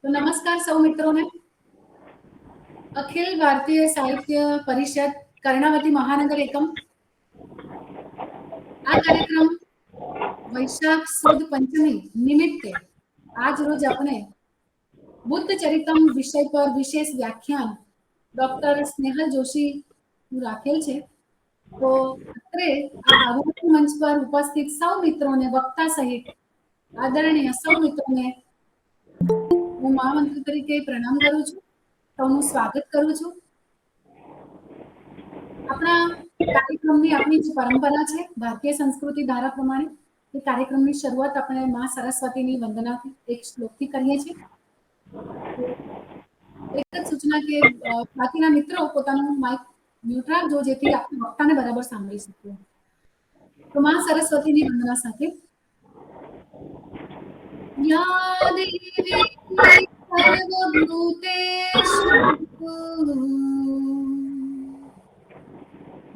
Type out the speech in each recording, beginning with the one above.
तो नमस्कार सौ मित्रों ने। अखिल भारतीय साहित्य परिषद कर्णावती महानगर एकम આ કાર્યક્રમ વૈશાખ સુદ પંચમી નિમિત્તે આજ રોજ આપણે બુદ્ધ ચરિતમ વિષય પર વિશેષ વ્યાખ્યાન ડોક્ટર સ્નેહલ જોશી રાખેલ છે। તો અત્રે આ ભાગવતી મંચ પર ઉપસ્થિત સૌ મિત્રોને વક્તા સહિત આદરણીય સૌ મિત્રોને હું મહામંત્રી તરીકે પ્રણામ કરું છું, સૌનું સ્વાગત કરું છું। આપણા કાર્યક્રમની આપણી જે પરંપરા છે ભારતીય સંસ્કૃતિ ધારા પ્રમાણે એ કાર્યક્રમની શરૂઆત આપણે માં સરસ્વતીની વંદનાથી એક શ્લોકથી કરીએ છીએ। એક જ સૂચના કે બાકીના મિત્રો પોતાનું માઇક મ્યુટ રાખજો જેથી આપણે વક્તાને બરાબર સાંભળી શકીએ। તો માં સરસ્વતીની વંદના સાથે या देवी सर्वभूतेषु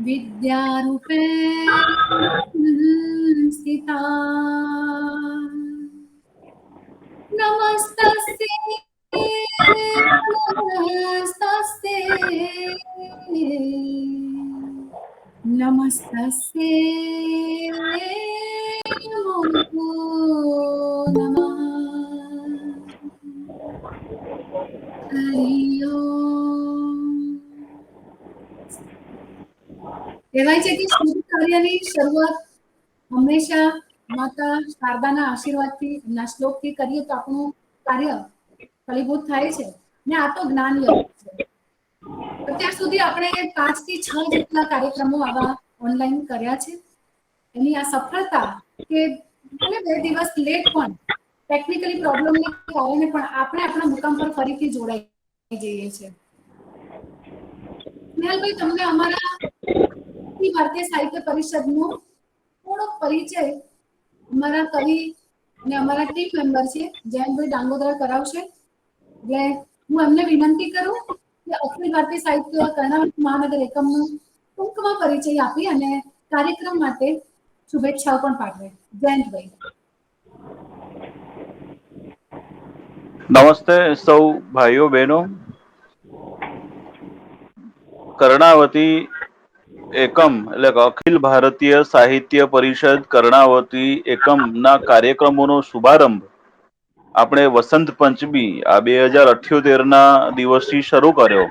विद्यारूपेण स्थिता नमस्तस्यै नमस्तस्यै नमो नमः। हरि ओम। કહેવાય છે કે શુભ કાર્યની શરૂઆત હંમેશા માતા શારદાના આશીર્વાદથી એમના શ્લોકથી કરીએ તો આપણું કાર્ય ફલીભૂત થાય છે ને આ તો જ્ઞાન યજ્ઞ છે। અત્યાર સુધી આપણે 5 થી 6 જેટલા કાર્યક્રમો આવા ઓનલાઈન કર્યા છે। એની આ સફળતા કે ભલે 2 દિવસ લેટ પણ ટેકનિકલી પ્રોબ્લેમને કારણે પણ આપણે આપણા મુકામ પર ફરીથી જોડાઈ જઈએ છીએ। સ્નેહલભાઈ, તમને અમારા ભારતીય સાહિત્ય પરિષદનો થોડો પરિચય અમારા કવિ અને અમારા ટીમ મેમ્બર છે જયંતભાઈ ડાંગોદર કરાવશે। એટલે હું એમને વિનંતી કરું કે અખિલ ભારતીય સાહિત્ય કર્ણાવતી મહાનગર એકમનો ટૂંકમાં પરિચય આપી અને કાર્યક્રમ માટે શુભેચ્છાઓ પણ પાઠવે। જયંતભાઈ। નમસ્તે સૌ ભાઈઓ બહેનો। કર્ણાવતી એકમ એટલે અખિલ ભારતીય સાહિત્ય પરિષદ કર્ણાવતી એકમના કાર્યક્રમોનો શુભારંભ આપણે વસંત પંચમી આ 2078ના દિવસથી શરૂ કર્યો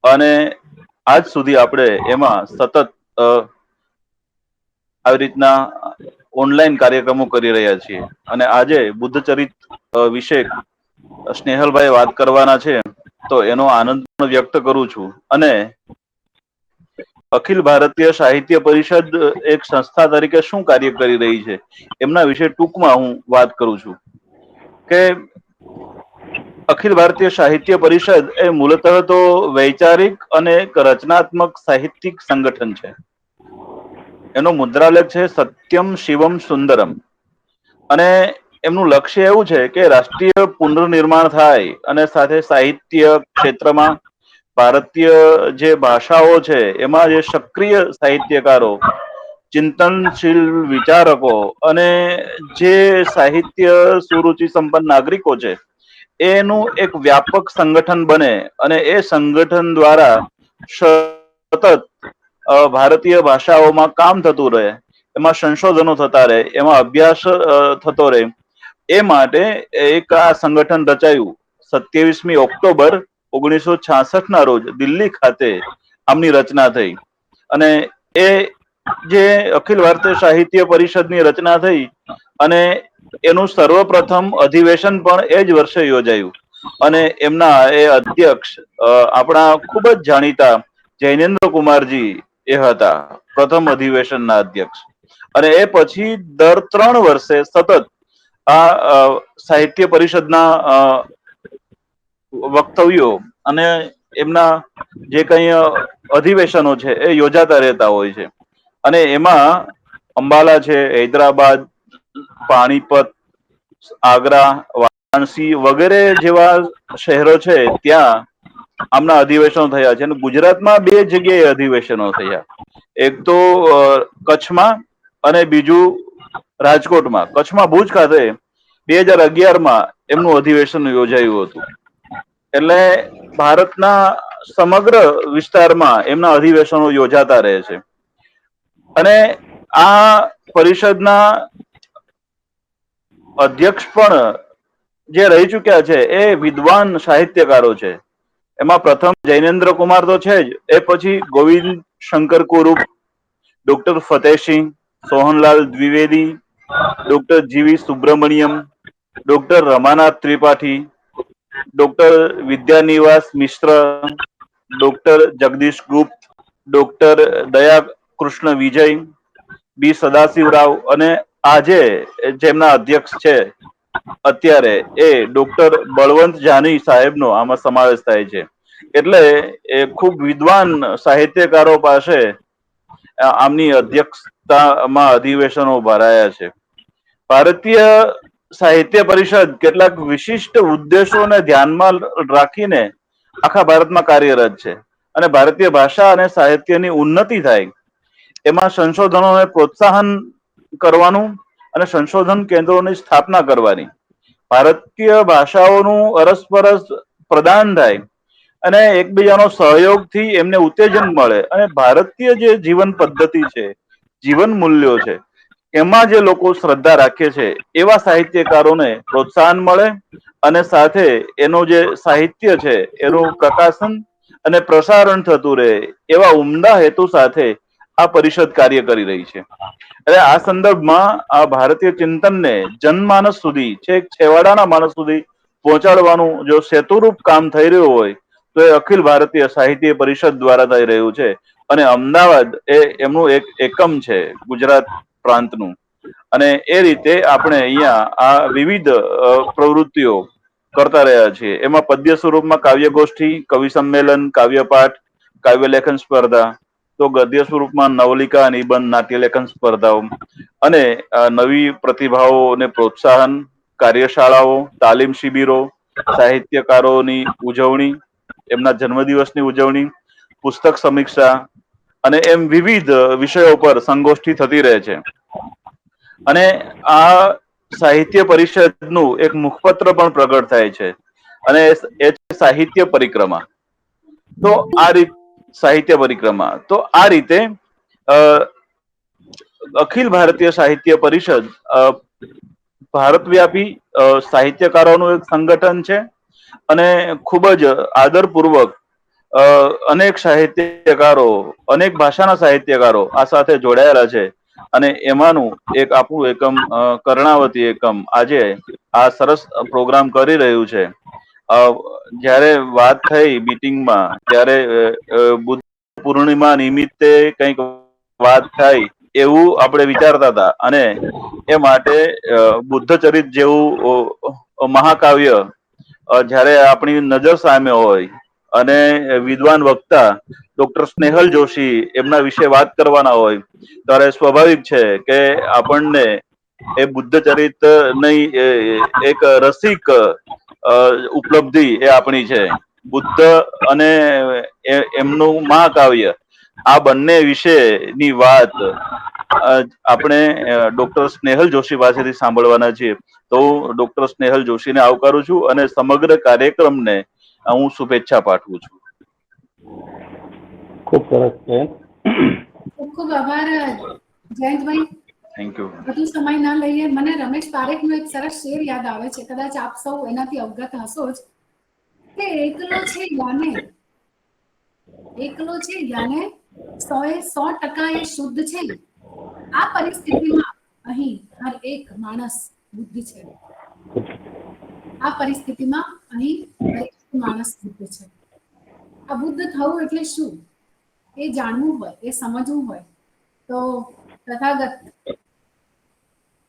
અને આજ સુધી આપણે એમાં સતત આવી રીતના ઓનલાઈન કાર્યક્રમો કરી રહ્યા છીએ અને આજે બુદ્ધ ચરિત વિશે સ્નેહલભાઈ વાત કરવાના છે તો એનો આનંદ પણ વ્યક્ત કરું છું। અને અખિલ ભારતીય સાહિત્ય પરિષદ એક સંસ્થા તરીકે શું કાર્ય કરી રહી છે એમના વિશે ટૂંકમાં હું વાત કરું છું કે અખિલ ભારતીય સાહિત્ય પરિષદ એ મૂળતઃ તો વૈચારિક અને રચનાત્મક સાહિત્યિક સંગઠન છે। એનો મુદ્રાલેખ છે સત્યમ શિવમ સુંદરમ અને એમનું લક્ષ્ય એવું છે કે રાષ્ટ્રીય પુનર્નિર્માણ થાય અને સાથે સાહિત્ય ક્ષેત્રમાં ભારતીય જે ભાષાઓ છે એમાં જે સક્રિય સાહિત્યકારો, ચિંતનશીલ વિચારકો અને જે સાહિત્ય સુરુચિ સંપન્ન નાગરિકો છે એનું એક વ્યાપક સંગઠન બને અને એ સંગઠન દ્વારા સતત ભારતીય ભાષાઓમાં કામ થતું રહે, એમાં સંશોધનો થતા રહે, એમાં અભ્યાસ થતો રહે એ માટે એક આ સંગઠન રચાયું। 27મી ઓક્ટોબર 1966ના રોજ દિલ્હી ખાતે આમની રચના થઈ અને એ જે અખિલ ભારતીય સાહિત્ય પરિષદની રચના થઈ અને એનું સર્વપ્રથમ અધિવેશન પણ એ જ વર્ષે યોજાયું અને એમના એ અધ્યક્ષ આપણા ખૂબ જ જાણીતા જૈનેન્દ્ર કુમારજી એ હતા પ્રથમ અધિવેશનના અધ્યક્ષ। અને એ પછી દર 3 વર્ષે સતત આ સાહિત્ય પરિષદના વક્તવ્યો અને એમના જે કંઈ અધિવેશનો છે એ યોજાતા રહેતા હોય છે અને એમાં અંબાલા છે, હૈદરાબાદ, પાણીપત, આગ્રા, વારાણસી વગેરે જેવા શહેરો છે ત્યાં આમના અધિવેશનો થયા છે અને ગુજરાતમાં 2 જગ્યાએ અધિવેશનો થયા। એક તો કચ્છમાં અને બીજું રાજકોટમાં। કચ્છમાં ભુજ ખાતે 2011માં એમનું અધિવેશન યોજાયું હતું. એટલે ભારતના સમગ્ર વિસ્તારમાં એમના અધિવેશનો યોજાતા રહે છે. અને આ પરિષદના અધ્યક્ષ પણ જે રહી ચુક્યા છે એ વિદ્વાન સાહિત્યકારો છે. એમાં પ્રથમ જૈનેન્દ્ર કુમાર તો છે જ, એ પછી ગોવિંદ શંકર કુરુપ, ડોક્ટર ફતેહસિંહ, સોહનલાલ દ્વિવેદી, ડોક્ટર જીવી સુબ્રમણ્યમ, ડોક્ટર રમાનાથ ત્રિપાઠી, ડોક્ટર વિદ્યાનિવાસ મિશ્ર, ડોક્ટર જગદીશ ગુપ્ત, ડોક્ટર દયા કૃષ્ણ વિજય, બી સદાશિવરાવ અને આજે જેમના અધ્યક્ષ છે અત્યારે એ ડોક્ટર બળવંત જાની સાહેબનો આમાં સમાવેશ થાય છે. એટલે એ ખૂબ વિદ્વાન સાહિત્યકારો પાસે આમની અધ્યક્ષતામાં અધિવેશનો ભરાયા છે. ભારતીય સાહિત્ય પરિષદ કેટલાક વિશિષ્ટ ઉદ્દેશોને ધ્યાનમાં રાખીને આખા ભારતમાં કાર્યરત છે. અને ભારતીય ભાષા અને સાહિત્યની ઉન્નતિ થાય એમાં સંશોધનોને પ્રોત્સાહન કરવાનું અને સંશોધન કેન્દ્રોની સ્થાપના કરવાની, ભારતીય ભાષાઓનું અરસપરસ પ્રદાન થાય અને એકબીજાનો સહયોગથી એમને ઉત્તેજન મળે અને ભારતીય જે જીવન પદ્ધતિ છે, જીવન મૂલ્યો છે, એમાં જે લોકો શ્રદ્ધા રાખે છે એવા સાહિત્યકારોને પ્રોત્સાહન મળે અને સાથે એનું જે સાહિત્ય છે એનું પ્રકાશન અને પ્રસારણ થતું રહે એવા ઉમદા હેતુ સાથે આ પરિષદ કાર્ય કરી રહી છે. એટલે આ સંદર્ભમાં આ ભારતીય ચિંતનને જનમાનસ સુધી, છેક છેવાડાના માણસ સુધી પહોંચાડવાનું જો સેતુરૂપ કામ થઈ રહ્યું હોય તો એ અખિલ ભારતીય સાહિત્ય પરિષદ દ્વારા થઈ રહ્યું છે. અને અમદાવાદ એ એમનું એક એકમ છે ગુજરાત પ્રાંતનું. અને એ રીતે આપણે અહીંયા આ વિવિધ પ્રવૃત્તિઓ કરતા રહ્યા છીએ. એમાં પદ્ય સ્વરૂપમાં કાવ્ય ગોષ્ઠી, કવિ સંમેલન, કાવ્યપાઠ, કાવ્ય લેખન સ્પર્ધા, તો ગદ્ય સ્વરૂપમાં નવલિકા, નિબંધ, નાટ્યલેખન સ્પર્ધાઓ અને નવી પ્રતિભાઓને પ્રોત્સાહન, કાર્યશાળાઓ, તાલીમ શિબિરો, સાહિત્યકારોની ઉજવણી, એમના જન્મદિવસની ઉજવણી, પુસ્તક સમીક્ષા અને એમ વિવિધ વિષયો પર સંગોષ્ઠી થતી રહે છે. અને આ સાહિત્ય પરિષદનું એક મુખપત્ર પણ પ્રગટ થાય છે અને એ છે સાહિત્ય પરિક્રમા. તો આ સાહિત્ય પરિક્રમા તો આ રીતે અખિલ ભારતીય સાહિત્ય પરિષદ ભારતવ્યાપી સાહિત્યકારોનું એક સંગઠન છે અને ખૂબ જ આદરપૂર્વક અનેક સાહિત્યકારો, અનેક ભાષાના સાહિત્યકારો આ સાથે જોડાયેલા છે. અને એમાંનું એક આપણું એકમ કર્ણાવતી એકમ આજે આ સરસ પ્રોગ્રામ કરી રહ્યું છે. જ્યારે વાત થઈ મીટિંગમાં ત્યારે બુદ્ધ પૂર્ણિમા નિમિત્તે કંઈક વાત થાય એવું આપણે વિચારતા હતા અને એ માટે બુદ્ધ ચરિત જેવું મહાકાવ્ય જ્યારે આપણી નજર સામે હોય અને વિદ્વાન વક્તા ડોક્ટર સ્નેહલ જોશી એમના વિશે વાત કરવાના હોય ત્યારે સ્વાભાવિક છે કે આપણને એ બુદ્ધ ચરિત ની એક રસિક ઉપલબ્ધિ એ આપણી છે. બુદ્ધ અને એમનું મહાકાવ્ય આ બંને વિશેની વાત આપણે ડોક્ટર સ્નેહલ જોશી પાસેથી સાંભળવાના છીએ. તો હું ડોક્ટર સ્નેહલ જોશીને આવકારું છું અને સમગ્ર કાર્યક્રમને હું શુભેચ્છા પાઠવું છું. ખૂબ સરસ છે. ખૂબ ખૂબ આભાર જયંતભાઈ. Thank you. વધુ સમય ના લઈએ. મને રમેશ પારેખનો એક સરસ શેર યાદ આવે છે, કદાચ આપ સૌ એનાથી અવગત હશો જ, કે એકલો છે યાને, એકલો છે યાને 100% એ શુદ્ધ છે. આ પરિસ્થિતિમાં અહીં હર એક માણસ બુદ્ધ છે. આ પરિસ્થિતિમાં અહીં દરેક માણસ બુદ્ધ છે. આ બુદ્ધ થવું એટલે શું એ જાણવું હોય, એ સમજવું હોય તો તથાગત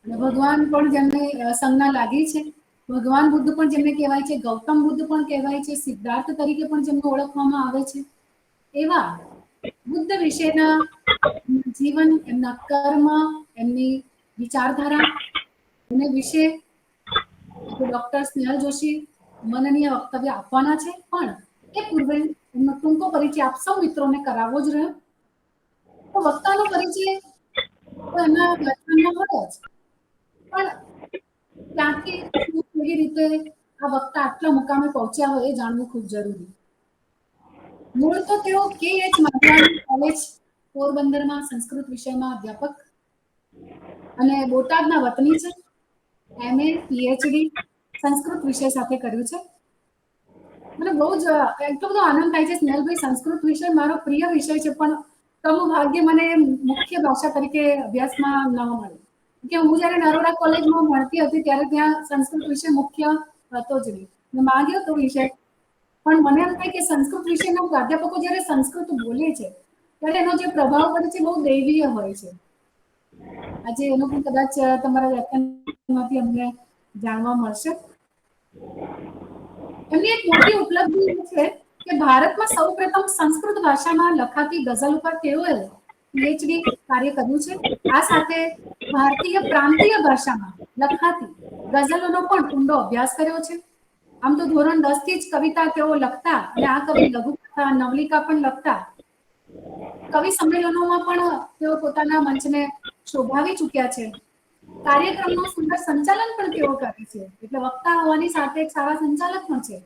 અને ભગવાન પણ જેમને સંજ્ઞા લાગી છે, ભગવાન બુદ્ધ પણ જેમને કહેવાય છે, ગૌતમ બુદ્ધ પણ કહેવાય છે, સિદ્ધાર્થ તરીકે પણ જેમને ઓળખવામાં આવે છે, એવા બુદ્ધ વિશેના જીવન, એમના કર્મ, એમની વિચારધારા એને વિશે ડોક્ટર સ્નેહલ જોશી માનનીય વક્તવ્ય આપવાના છે. પણ એ પૂર્વે એમનો ટૂંકો પરિચય આપ સૌ મિત્રોને કરાવવો જ રહ્યો. તો વક્તાનો પરિચય તો એના વ્યાખ્યાનમાં હોય જ, પણ ત્યાંથી કેવી રીતે આ વક્તા આટલા મુકામે પહોંચ્યા હોય એ જાણવું ખૂબ જરૂરી. મૂળ તો તેઓ KH માંડવાણી કોલેજ પોરબંદરમાં સંસ્કૃત વિષયમાં અધ્યાપક અને બોટાદના વતની છે. MA PhD સંસ્કૃત વિષય સાથે કર્યું છે. મને બહુ જ એટલો બધો આનંદ થાય છે સ્નેહલભાઈ, સંસ્કૃત વિષય મારો પ્રિય વિષય છે, પણ તમનું ભાગ્ય મને મુખ્ય ભાષા તરીકે અભ્યાસમાં ન મળે. કે હું જ્યારે નરોડા કોલેજમાં ભણતી હતી ત્યારે ત્યાં સંસ્કૃત વિષય મુખ્ય હતો જ નહીં. મેં માંગ્યો તો વિષય, પણ મને એમ થાય કે સંસ્કૃત વિષયના પ્રાધ્યાપકો જ્યારે સંસ્કૃત બોલે છે ત્યારે એનો જે પ્રભાવ પડે છે બહુ દૈવીય હોય છે. આજે એનો પણ કદાચ તમારા વ્યાખ્યાનમાંથી અમને જાણવા મળશે. એમની એક મોટી ઉપલબ્ધિ એ છે કે ભારતમાં સૌપ્રથમ સંસ્કૃત ભાષામાં લખાતી ગઝલ ઉપર તેઓએ PhD કાર્ય કર્યું છે. આ સાથે ભારતીય પ્રાંતીય ભાષામાં લખાતી ગઝલોનો પણ ઊંડો અભ્યાસ કર્યો છે. આમ તો ધોરણ 10 થી જ કવિતા તેઓ લખતા અને આ કવિ લઘુકથા, નવલિકા પણ લખતા. કવિ સંમેલનોમાં પણ તેઓ પોતાના મંચને શોભાવી ચૂક્યા છે. કાર્યક્રમનું સુંદર સંચાલન પણ તેઓ કરે છે, એટલે વક્તા હોવાની સાથે એક સારા સંચાલક પણ છે.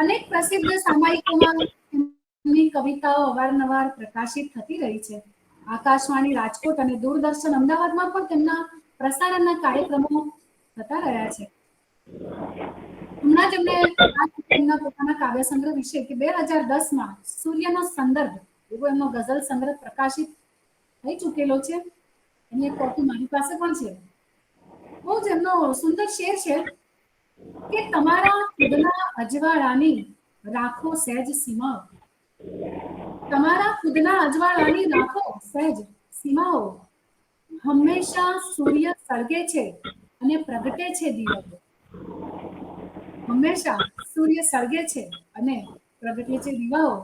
અનેક પ્રસિદ્ધ સામાયિકોમાં એમની કવિતાઓ અવારનવાર પ્રકાશિત થતી રહી છે. આકાશવાણી રાજકોટ અને દૂરદર્શન અમદાવાદમાં પણ તેમના પ્રસારણના કાર્યક્રમો થતા રહ્યા છે. હમણાં જ એમને એમના પોતાના કાવ્ય સંગ્રહ વિશે કે 2010માં સૂર્યનો સંદર્ભ એવો એમનો ગઝલ સંગ્રહ પ્રકાશિત થઈ ચૂકેલો છે. એની એક કોપી મારી પાસે પણ છે. બહુ જ એમનો સુંદર શેર છે કે તમારા ખુદના અજવાળાની રાખો સહેજ સીમાઓ. તમારા ખુદના અજવાળાની રાખો સહેજ સીમાઓ. હંમેશા સૂર્ય સળગે છે અને પ્રગટે છે દીવાઓ. હંમેશા સૂર્ય સળગે છે અને પ્રગટે છે દીવાઓ.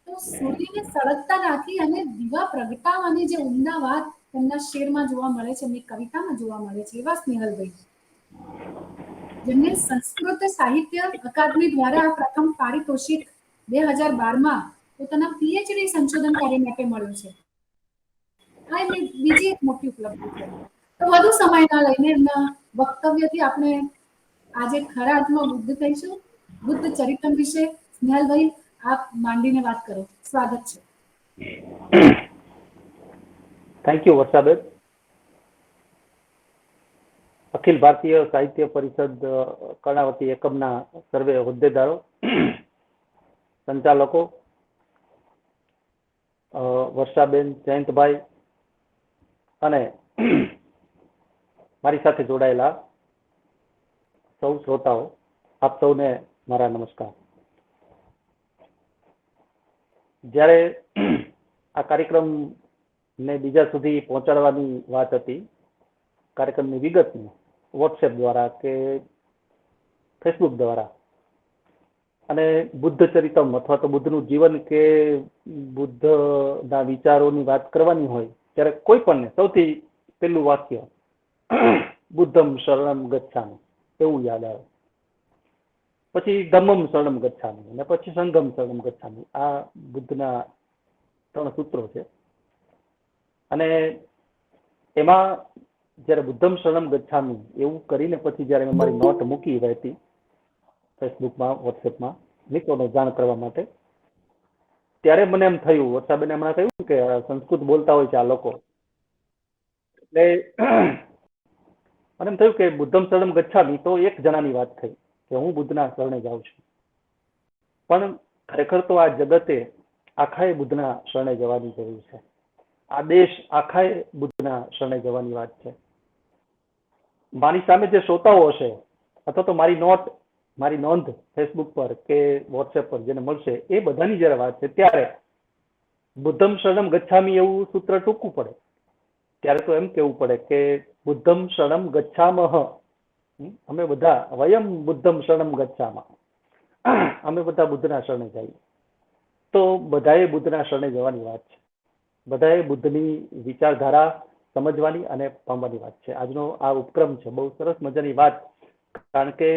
તો સૂર્યને સળગતા રાખી અને દીવા પ્રગટાવવાની જે ઉમદા વાત તેમના શેરમાં જોવા મળે છે, એમની કવિતામાં જોવા મળે છે, એવા સ્નેહલભાઈ, જેમને સંસ્કૃત સાહિત્ય અકાદમી દ્વારા પ્રથમ પારિતોષિક 2012માં પોતાના PhD સંશોધન કાર્ય માટે મળ્યું છે. આ એમની બીજી એક મોટી ઉપલબ્ધિ છે. તો વધુ સમય ના લઈને એમના વક્તવ્યથી આપણે આજે ખરા અર્થમાં બુદ્ધ થઈશું. બુદ્ધ ચરિત્ર વિશે સ્નેહલભાઈ આપ માંડીને વાત કરો. સ્વાગત છે. થેન્ક યુ વર્ષાબેન. અખિલ ભારતીય સાહિત્ય પરિષદ કર્ણાવતી એકમના સર્વે હોદ્દેદારો, સંચાલકો, વર્ષાબેન, જયંતભાઈ અને મારી સાથે જોડાયેલા સૌ શ્રોતાઓ, આપ સૌને મારા નમસ્કાર. જ્યારે આ કાર્યક્રમને બીજા સુધી પહોંચાડવાની વાત હતી, કાર્યક્રમની વિગતને વોટ્સએપ દ્વારા કે ફેસબુક દ્વારા, અને બુદ્ધ ચરિતમ અથવા તો બુદ્ધનું જીવન કે બુદ્ધના વિચારોની વાત કરવાની હોય ત્યારે કોઈ પણને સૌથી પહેલું વાક્ય બુદ્ધમ શરણમ ગચ્છામિ એવું યાદ આવે. પછી ધમ્મમ શરણમ ગચ્છામિ અને પછી સંઘમ શરણમ ગચ્છામિ. આ બુદ્ધના 3 સૂત્રો છે. અને એમાં જયારે બુદ્ધમ શરણમ ગચ્છામિ એવું કરીને પછી જયારે મેં મારી નોટ મૂકી રહેતી ફેસબુકમાં, વોટ્સએપમાં મિત્રોને જાણ કરવા માટે, ત્યારે મને એમ થયું, વર્ષાબેને હમણાં કહ્યું કે સંસ્કૃત બોલતા હોય છે આ લોકો, એટલે મને એમ થયું કે બુદ્ધમ શરણમ ગચ્છામિ તો એક જણાની વાત થઈ કે હું બુદ્ધના શરણે જાઉં છું. પણ ખરેખર તો આ જગતે આખાએ બુદ્ધના શરણે જવાની જરૂર છે. આ દેશ આખાએ બુદ્ધના શરણે જવાની વાત છે. મારી સામે જે શ્રોતાઓ હશે અથવા તો મારી નોંધ ફેસબુક પર કે વોટ્સએપ પર જેને મળશે, એ બધાની જયારે વાત છે ત્યારે બુદ્ધમ શરણમ ગચ્છામિ એવું સૂત્ર ટૂંકવું પડે. ત્યારે તો એમ કેવું પડે કે બુદ્ધમ શરણમ ગચ્છામઃ. અમે બધા વયમ બુદ્ધમ શરણમ ગચ્છામઃ. અમે બધા બુદ્ધના શરણે જઈએ. તો બધાએ બુદ્ધના શરણે જવાની વાત છે. બધાએ બુદ્ધની વિચારધારા સમજવાની અને પામવાની વાત છે. આજનો આ ઉપક્રમ છે બહુ સરસ મજાની વાત, કારણ કે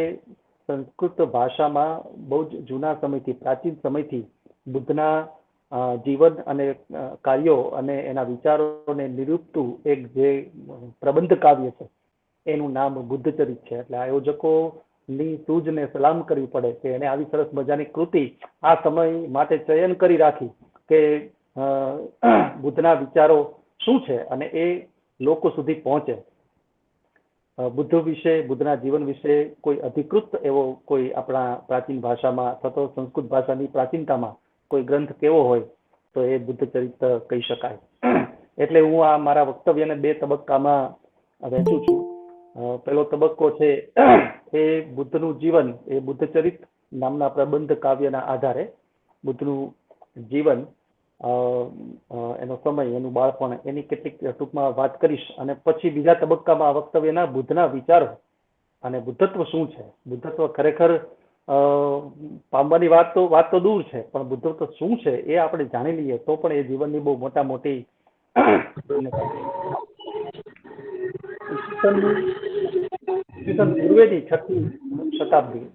સંસ્કૃત ભાષામાં બહુ જ જૂના સમયથી, પ્રાચીન સમયથી બુદ્ધના જીવન અને કાર્યો અને એના વિચારોને નિરૂપતું એક જે પ્રબંધ કાવ્ય છે એનું નામ બુદ્ધચરિત છે. એટલે આયોજકોની સૂઝને સલામ કરવી પડે કે એને આવી સરસ મજાની કૃતિ આ સમય માટે ચયન કરી રાખી કે બુદ્ધના વિચારો શું છે અને એ લોકો સુધી પહોંચે. બુદ્ધ વિશે, બુદ્ધના જીવન વિશે કોઈ અધિકૃત એવો કોઈ આપણા પ્રાચીન ભાષામાં અથવા તો સંસ્કૃત ભાષાની પ્રાચીનતામાં કોઈ ગ્રંથ કેવો હોય તો એ બુદ્ધચરિત કહી શકાય. એટલે હું આ મારા વક્તવ્યને 2 તબક્કામાં વહેંચું છું. પહેલો તબક્કો છે એ બુદ્ધનું જીવન, એ બુદ્ધચરિત નામના પ્રબંધ કાવ્યના આધારે બુદ્ધનું જીવન, એનો સમય, એનું બાળપણ, એની કેટલીક ટૂંકમાં વાત કરીશ. અને પછી બીજા તબક્કામાં આ વક્તવ્યના બુદ્ધના વિચારો અને બુદ્ધત્વ શું છે, બુદ્ધત્વ ખરેખર પામવાની વાત તો દૂર છે, પણ બુદ્ધત્વ શું છે એ આપણે જાણી લઈએ તો પણ એ જીવનની બહુ મોટી પૂર્વેની 6મી શતાબ્દી.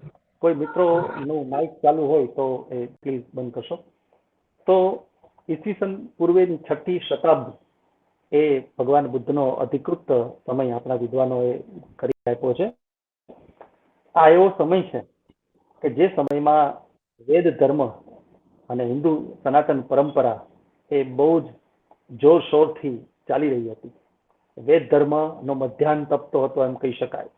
કોઈ મિત્રોનું માઇક ચાલુ હોય તો એ પ્લીઝ બંધ કરશો. તો ઈસવીસન પૂર્વેની 6મી શતાબ્દી એ ભગવાન બુદ્ધનો અધિકૃત સમય આપણા વિદ્વાનોએ કરી આપ્યો છે. આ એવો સમય છે કે જે સમયમાં વેદ ધર્મ અને હિન્દુ સનાતન પરંપરા એ બહુ જ જોરશોરથી ચાલી રહી હતી. વેદ ધર્મનો મધ્યાહન તપતો હતો એમ કહી શકાય.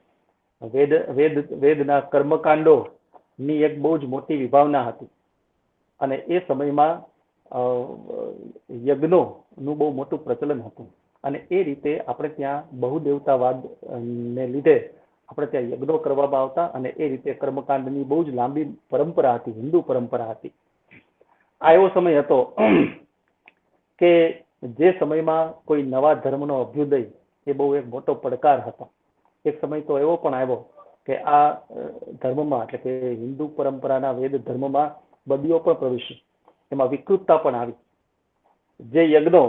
વેદના કર્મકાંડોની એક બહુ જ મોટી વિભાવના હતી અને એ સમયમાં યજ્ઞોનું બહુ મોટું પ્રચલન હતું. અને એ રીતે આપણે ત્યાં બહુદેવતાવાદને લીધે આપણે ત્યાં યજ્ઞો કરવામાં આવતા અને એ રીતે કર્મકાંડની બહુ જ લાંબી પરંપરા હતી, હિન્દુ પરંપરા હતી. આ એવો સમય હતો કે જે સમયમાં કોઈ નવા ધર્મનો અભ્યુદય એ બહુ એક મોટો પડકાર હતો. એક સમય તો એવો પણ આવ્યો કે આ ધર્મમાં, એટલે કે હિન્દુ પરંપરાના વેદ ધર્મમાં બદીઓ પણ પ્રવેશી, એમાં વિકૃતતા પણ આવી. જે યજ્ઞો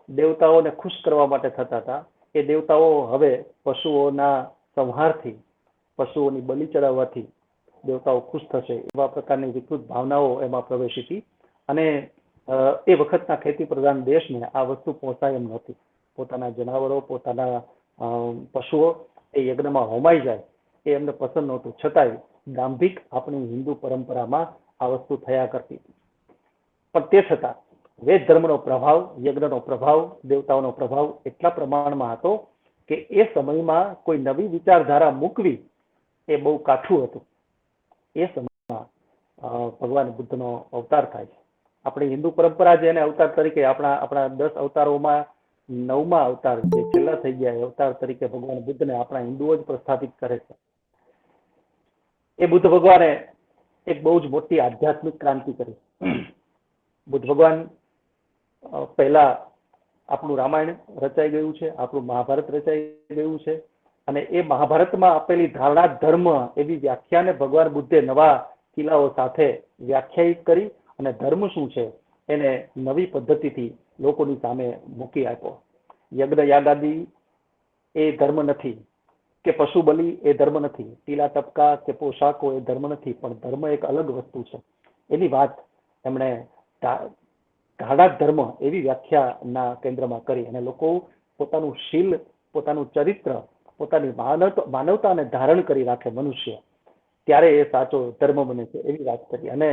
દેવતાઓને ખુશ કરવા માટે થતા હતા એ દેવતાઓ હવે પશુઓના સંહારથી, પશુઓની બલિ ચડાવવાથી દેવતાઓ ખુશ થશે એવા પ્રકારની વિકૃત ભાવનાઓ એમાં પ્રવેશી હતી. અને એ વખતના ખેતી પ્રધાન દેશને આ વસ્તુ પહોંચાય એમ નહોતી. પોતાના જનાવરો, પોતાના પશુઓ એ યજ્ઞમાં હોમાઈ જાય એ એમને પસંદ નહોતું. છતાંય દાંભિક આપણી હિન્દુ પરંપરામાં આ વસ્તુ થયા કરતી હતી. પણ તે છતાં વેદ ધર્મનો પ્રભાવ, યજ્ઞનો પ્રભાવ, દેવતાઓનો પ્રભાવ એટલા પ્રમાણમાં હતો કે એ સમયમાં કોઈ નવી વિચારધારા મૂકવી એ બહુ કાઠું હતું. એ સમયમાં ભગવાન બુદ્ધનો અવતાર થાય છે. આપણી હિન્દુ પરંપરા જેને અવતાર તરીકે, આપણા 10 અવતારોમાં 9મા અવતાર જે છેલ્લા થઈ ગયા એ અવતાર તરીકે ભગવાન બુદ્ધને આપણા હિન્દુઓ જ પ્રસ્થાપિત કરે છે. એ બુદ્ધ ભગવાને એક બહુ જ મોટી આધ્યાત્મિક ક્રાંતિ કરી. બુદ્ધ ભગવાન પહેલા આપણું રામાયણ રચાઈ ગયું છે, આપણું મહાભારત રચાઈ ગયું છે, અને એ મહાભારતમાં આપેલી ધારણા ધર્મ એવી વ્યાખ્યાને ભગવાન બુદ્ધે નવા કિલ્લાઓ સાથે વ્યાખ્યાયિત કરી અને ધર્મ શું છે એને નવી પદ્ધતિથી લોકોની સામે મૂકી આપ્યો. યજ્ઞ યાગાદી એ ધર્મ નથી, કે પશુ બલિ એ ધર્મ નથી, ટીલા ટપકા કે પોશાકો એ ધર્મ નથી, પણ ધર્મ એક અલગ વસ્તુ છે. એની વાત એમણે ધારણા ધર્મ એવી વ્યાખ્યાના કેન્દ્રમાં કરી અને લોકો પોતાનું શીલ, પોતાનું ચરિત્ર, પોતાની માનવતાને ધારણ કરી રાખે મનુષ્ય, ત્યારે એ સાચો ધર્મ બને છે એવી વાત કરી. અને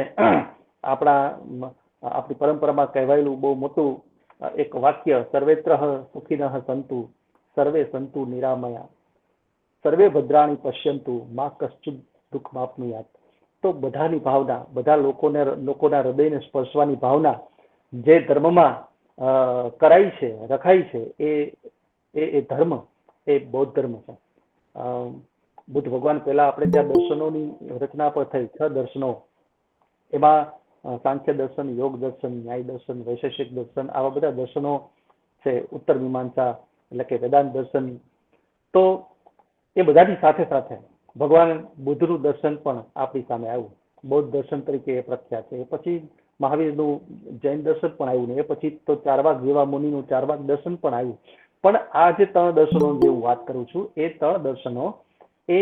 આપણી પરંપરામાં કહેવાયેલું બહુ મોટું એક વાક્ય, સર્વેત્ર સુખિનઃ સંતુ સર્વે સંતુ નિરામયા સર્વે ભદ્રાણી પશ્યંતુ મા કશ્ચિદ દુઃખ માપનુયાત. તો બધાની ભાવના, બધા લોકોના હૃદયને સ્પર્શવાની ભાવના જે ધર્મમાં કરાઈ છે, રખાઈ છે, એ ધર્મ એ બૌદ્ધ ધર્મ છે. બુદ્ધ ભગવાન પહેલા આપણે ત્યાં દર્શનોની રચના પર થઈ, 6 દર્શનો. એમાં સાંખ્ય દર્શન, યોગ દર્શન, ન્યાય દર્શન, વૈશેષિક દર્શન, આવા બધા દર્શનો છે. ઉત્તર મીમાંસા એટલે કે વેદાંત દર્શન. તો એ બધાની સાથે સાથે ભગવાન બુદ્ધનું દર્શન પણ આપણી સામે આવ્યું. બૌદ્ધ દર્શન તરીકે એ પ્રખ્યાત છે. એ પછી મહાવીરનું જૈન દર્શન પણ આવ્યું ને એ પછી તો ચારવાક જેવા મુનિનું ચારવાક દર્શન પણ આવ્યું. પણ આ જે 3 દર્શનો જે હું વાત કરું છું એ 3 દર્શનો એ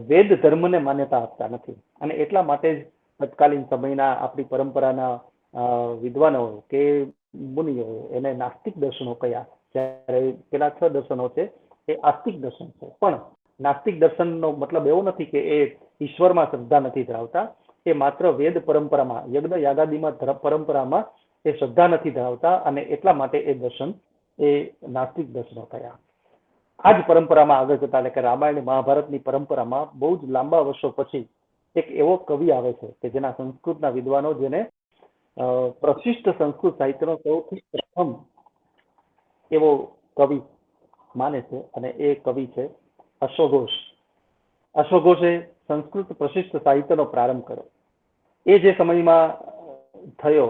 વેદ ધર્મને માન્યતા આપતા નથી. અને એટલા માટે જ તત્કાલીન સમયના આપણી પરંપરાના વિદ્વાનો કે મુનિઓ એને નાસ્તિક દર્શનો કહ્યા. જ્યારે પેલા 6 દર્શનો છે એ આસ્તિક દર્શન છે. પણ નાસ્તિક દર્શનનો મતલબ એવો નથી કે એ ઈશ્વરમાં શ્રદ્ધા નથી ધરાવતા, એ માત્ર વેદ પરંપરામાં, યજ્ઞ યાગાદિમાં પરંપરામાં એ શ્રદ્ધા નથી ધરાવતા, અને એટલા માટે એ દર્શન એ નાસ્તિક દર્શનો થયા. આ જ પરંપરામાં આગળ જતા, એટલે કે રામાયણ મહાભારતની પરંપરામાં બહુ જ લાંબા વર્ષો પછી એક એવો કવિ આવે છે કે જેના સંસ્કૃતના વિદ્વાનો જેને પ્રશિષ્ટ સંસ્કૃત સાહિત્યનો સૌથી પ્રથમ એવો કવિ માને છે, અને એ કવિ છે અશ્વઘોષ. અશ્વઘોષે સંસ્કૃત પ્રશિષ્ટ સાહિત્યનો પ્રારંભ કર્યો. એ જે સમયમાં થયો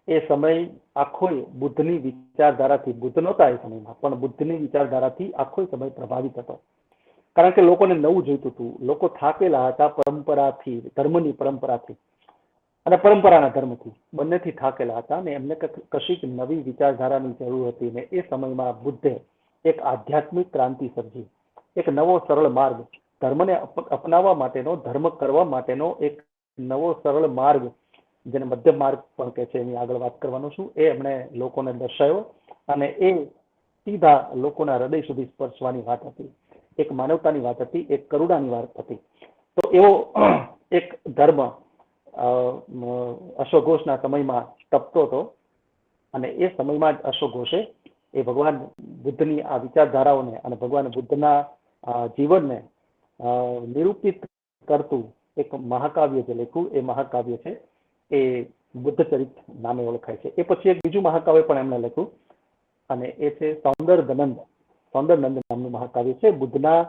એ સમય આખો બુદ્ધની વિચારધારાથી, બુદ્ધ નહોતા એ સમયમાં, પણ બુદ્ધની વિચારધારાથી આખો સમય પ્રભાવિત હતો. કારણ કે લોકોને નવું જોઈતું હતું, લોકો થાકેલા હતા પરંપરાથી, ધર્મની પરંપરાથી અને પરંપરાના ધર્મથી, બંનેથી થાકેલા હતા, અને એમને કશીક નવી વિચારધારાની જરૂર હતી. ને એ સમયમાં બુદ્ધે એક આધ્યાત્મિક ક્રાંતિ સર્જી, એક નવો સરળ માર્ગ, ધર્મને અપનાવવા માટેનો, ધર્મ કરવા માટેનો એક નવો સરળ માર્ગ, જેને મધ્ય માર્ગ પણ કહે છે, એની આગળ વાત કરવાનો છું, એ એમણે લોકોને દર્શાવ્યો, અને એ સીધા લોકોના હૃદય સુધી સ્પર્શવાની વાત હતી, એક માનવતાની વાત હતી, એક કરુણાની વાત હતી. તો એવો એક ધર્મ અશ્વઘોષના સમયમાં ટપતો હતો, અને એ સમયમાં જ અશ્વઘોષે એ ભગવાન બુદ્ધની આ વિચારધારાઓને અને ભગવાન બુદ્ધના જીવનને નિરૂપિત કરતું એક મહાકાવ્ય જે લખ્યું, એ મહાકાવ્ય છે એ બુદ્ધચરિત નામે ઓળખાય છે. એ પછી એક બીજું મહાકાવ્ય પણ એમણે લખ્યું, અને એ છે સૌંદરનંદ. સૌંદરનંદ નામનું મહાકાવ્ય છે. બુદ્ધના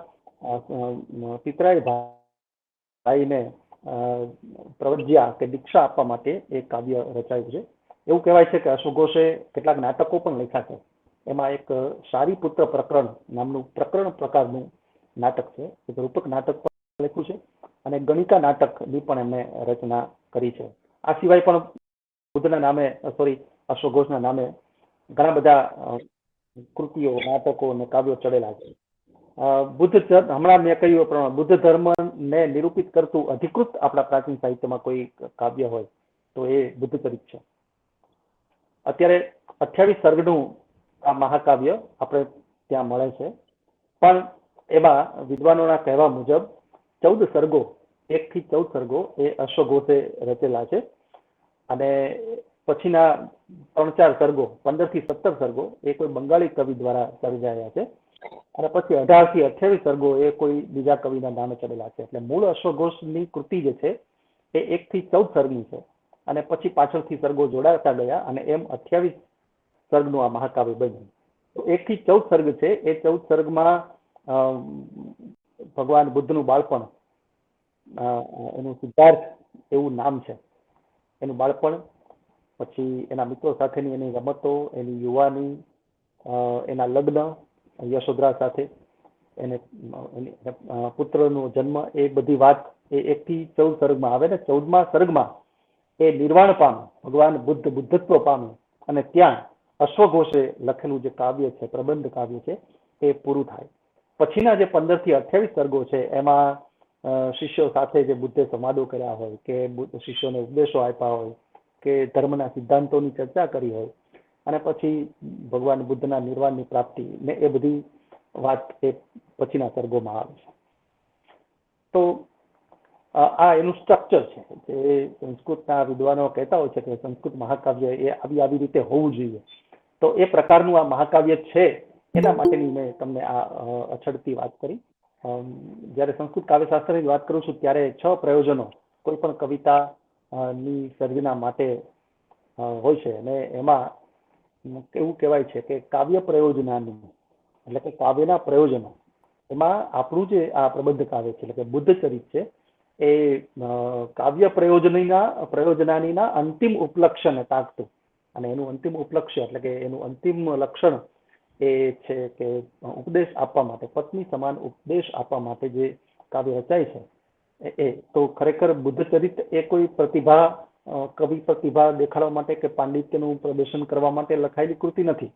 પિતરાય ભાઈને પ્રવજ્યા કે દીક્ષા આપવા માટે એ કાવ્ય રચાયું છે. એવું કહેવાય છે કે અશ્વઘોષે કેટલાક નાટકો પણ લખ્યા છે. એમાં એક શારીપુત્ર પ્રકરણ નામનું પ્રકરણ પ્રકારનું નાટક છે, એક રૂપક નાટક પણ લખ્યું છે, અને ગણિકા નાટકની પણ એમણે રચના કરી છે. આ સિવાય પણ બુદ્ધના નામે, અશ્વઘોષના નામે ઘણા બધા કૃતિઓ, નાટકો અને કાવ્યો ચડેલા છે. હમણાં મેં કહ્યું પ્રમાણે બુદ્ધ ધર્મને નિરૂપિત કરતું અધિકૃત આપણા પ્રાચીન સાહિત્યમાં કોઈ કાવ્ય હોય તો એ બુદ્ધચરિત છે. અત્યારે 28 સર્ગનું આ મહાકાવ્ય આપણે ત્યાં મળે છે, પણ એમાં વિદ્વાનોના કહેવા મુજબ 14 સર્ગો, 1 થી 14 સર્ગો એ અશ્વઘોષે રચેલા છે, અને પછીના 3-4 સર્ગો, 15 થી 17 સર્ગો એ કોઈ બંગાળી કવિ દ્વારા સર્જાયા છે, અને પછી 18 થી 28 સર્ગો એ કોઈ બીજા કવિના નામે ચડેલા છે. એટલે મૂળ અશ્વઘોષની કૃતિ જે છે એ 1 થી 14 સર્ગની છે, અને પછી પાછળથી સર્ગો જોડાતા ગયા, અને એમ 28 સર્ગનું આ મહાકાવ્ય બન્યું. તો 1 થી 14 સર્ગ છે, એ 14 સર્ગમાં ભગવાન બુદ્ધનું બાળપણ, એનું સિદ્ધાર્થ એવું નામ છે, એનું બાળપણ, પછી એના મિત્રો સાથેની એની રમતો, એની યુવાની, એના લગ્ન યશોધરા સાથે, એને પુત્રનો જન્મ, એ બધી વાત એ 1 થી 14 સર્ગમાં આવે ને 14મા સર્ગમાં એ નિર્વાણ પામે, ભગવાન બુદ્ધ બુદ્ધત્વ પામે, અને ત્યાં અશ્વઘોષે લખેલું જે કાવ્ય છે, પ્રબંધ કાવ્ય છે, એ પૂરું થાય. પછીના જે 15 થી 28 સર્ગો છે એમાં શિષ્યો સાથે જે બુદ્ધે સંવાદો કર્યા હોય, કે શિષ્યોને ઉપદેશો આપ્યા હોય, કે ધર્મના સિદ્ધાંતોની ચર્ચા કરી હોય, અને પછી ભગવાન બુદ્ધના નિર્વાણની પ્રાપ્તિ ને એ બધી વાત એ પછીના સર્ગોમાં આવે છે. તો આ એનું સ્ટ્રક્ચર છે, જે સંસ્કૃતના વિદ્વાનો કહેતા હોય છે કે સંસ્કૃત મહાકાવ્ય એ આવી રીતે હોવું જોઈએ. તો એ પ્રકારનું આ મહાકાવ્ય છે, એના માટેની મેં તમને આ અછડતી વાત કરી. જ્યારે સંસ્કૃત કાવ્યશાસ્ત્રની વાત કરું છું ત્યારે 6 પ્રયોજનો કોઈ પણ કવિતાની સર્જના માટે હોય છે, અને એમાં એવું કહેવાય છે કે કાવ્ય પ્રયોજનાનું, એટલે કે કાવ્યના પ્રયોજનો, એમાં આપણું જે આ પ્રબંધ કાવ્ય છે, એટલે કે બુદ્ધચરિત છે, એ કાવ્ય પ્રયોજનાનીના અંતિમ ઉપલક્ષ્યને તાકતું, અને એનું અંતિમ ઉપલક્ષ્ય એટલે કે એનું અંતિમ લક્ષણ એ છે કે ઉપદેશ આપવા માટે, પત્ની સમાન ઉપદેશ આપવા માટે જે કાવ્ય રચાય છે એ તો ખરેખર બુદ્ધચરિત એ કોઈ પ્રતિભા, કવિ પ્રતિભા દેખાડવા માટે કે પાંડિત્યનું પ્રદર્શન કરવા માટે લખાયેલી કૃતિ નથી.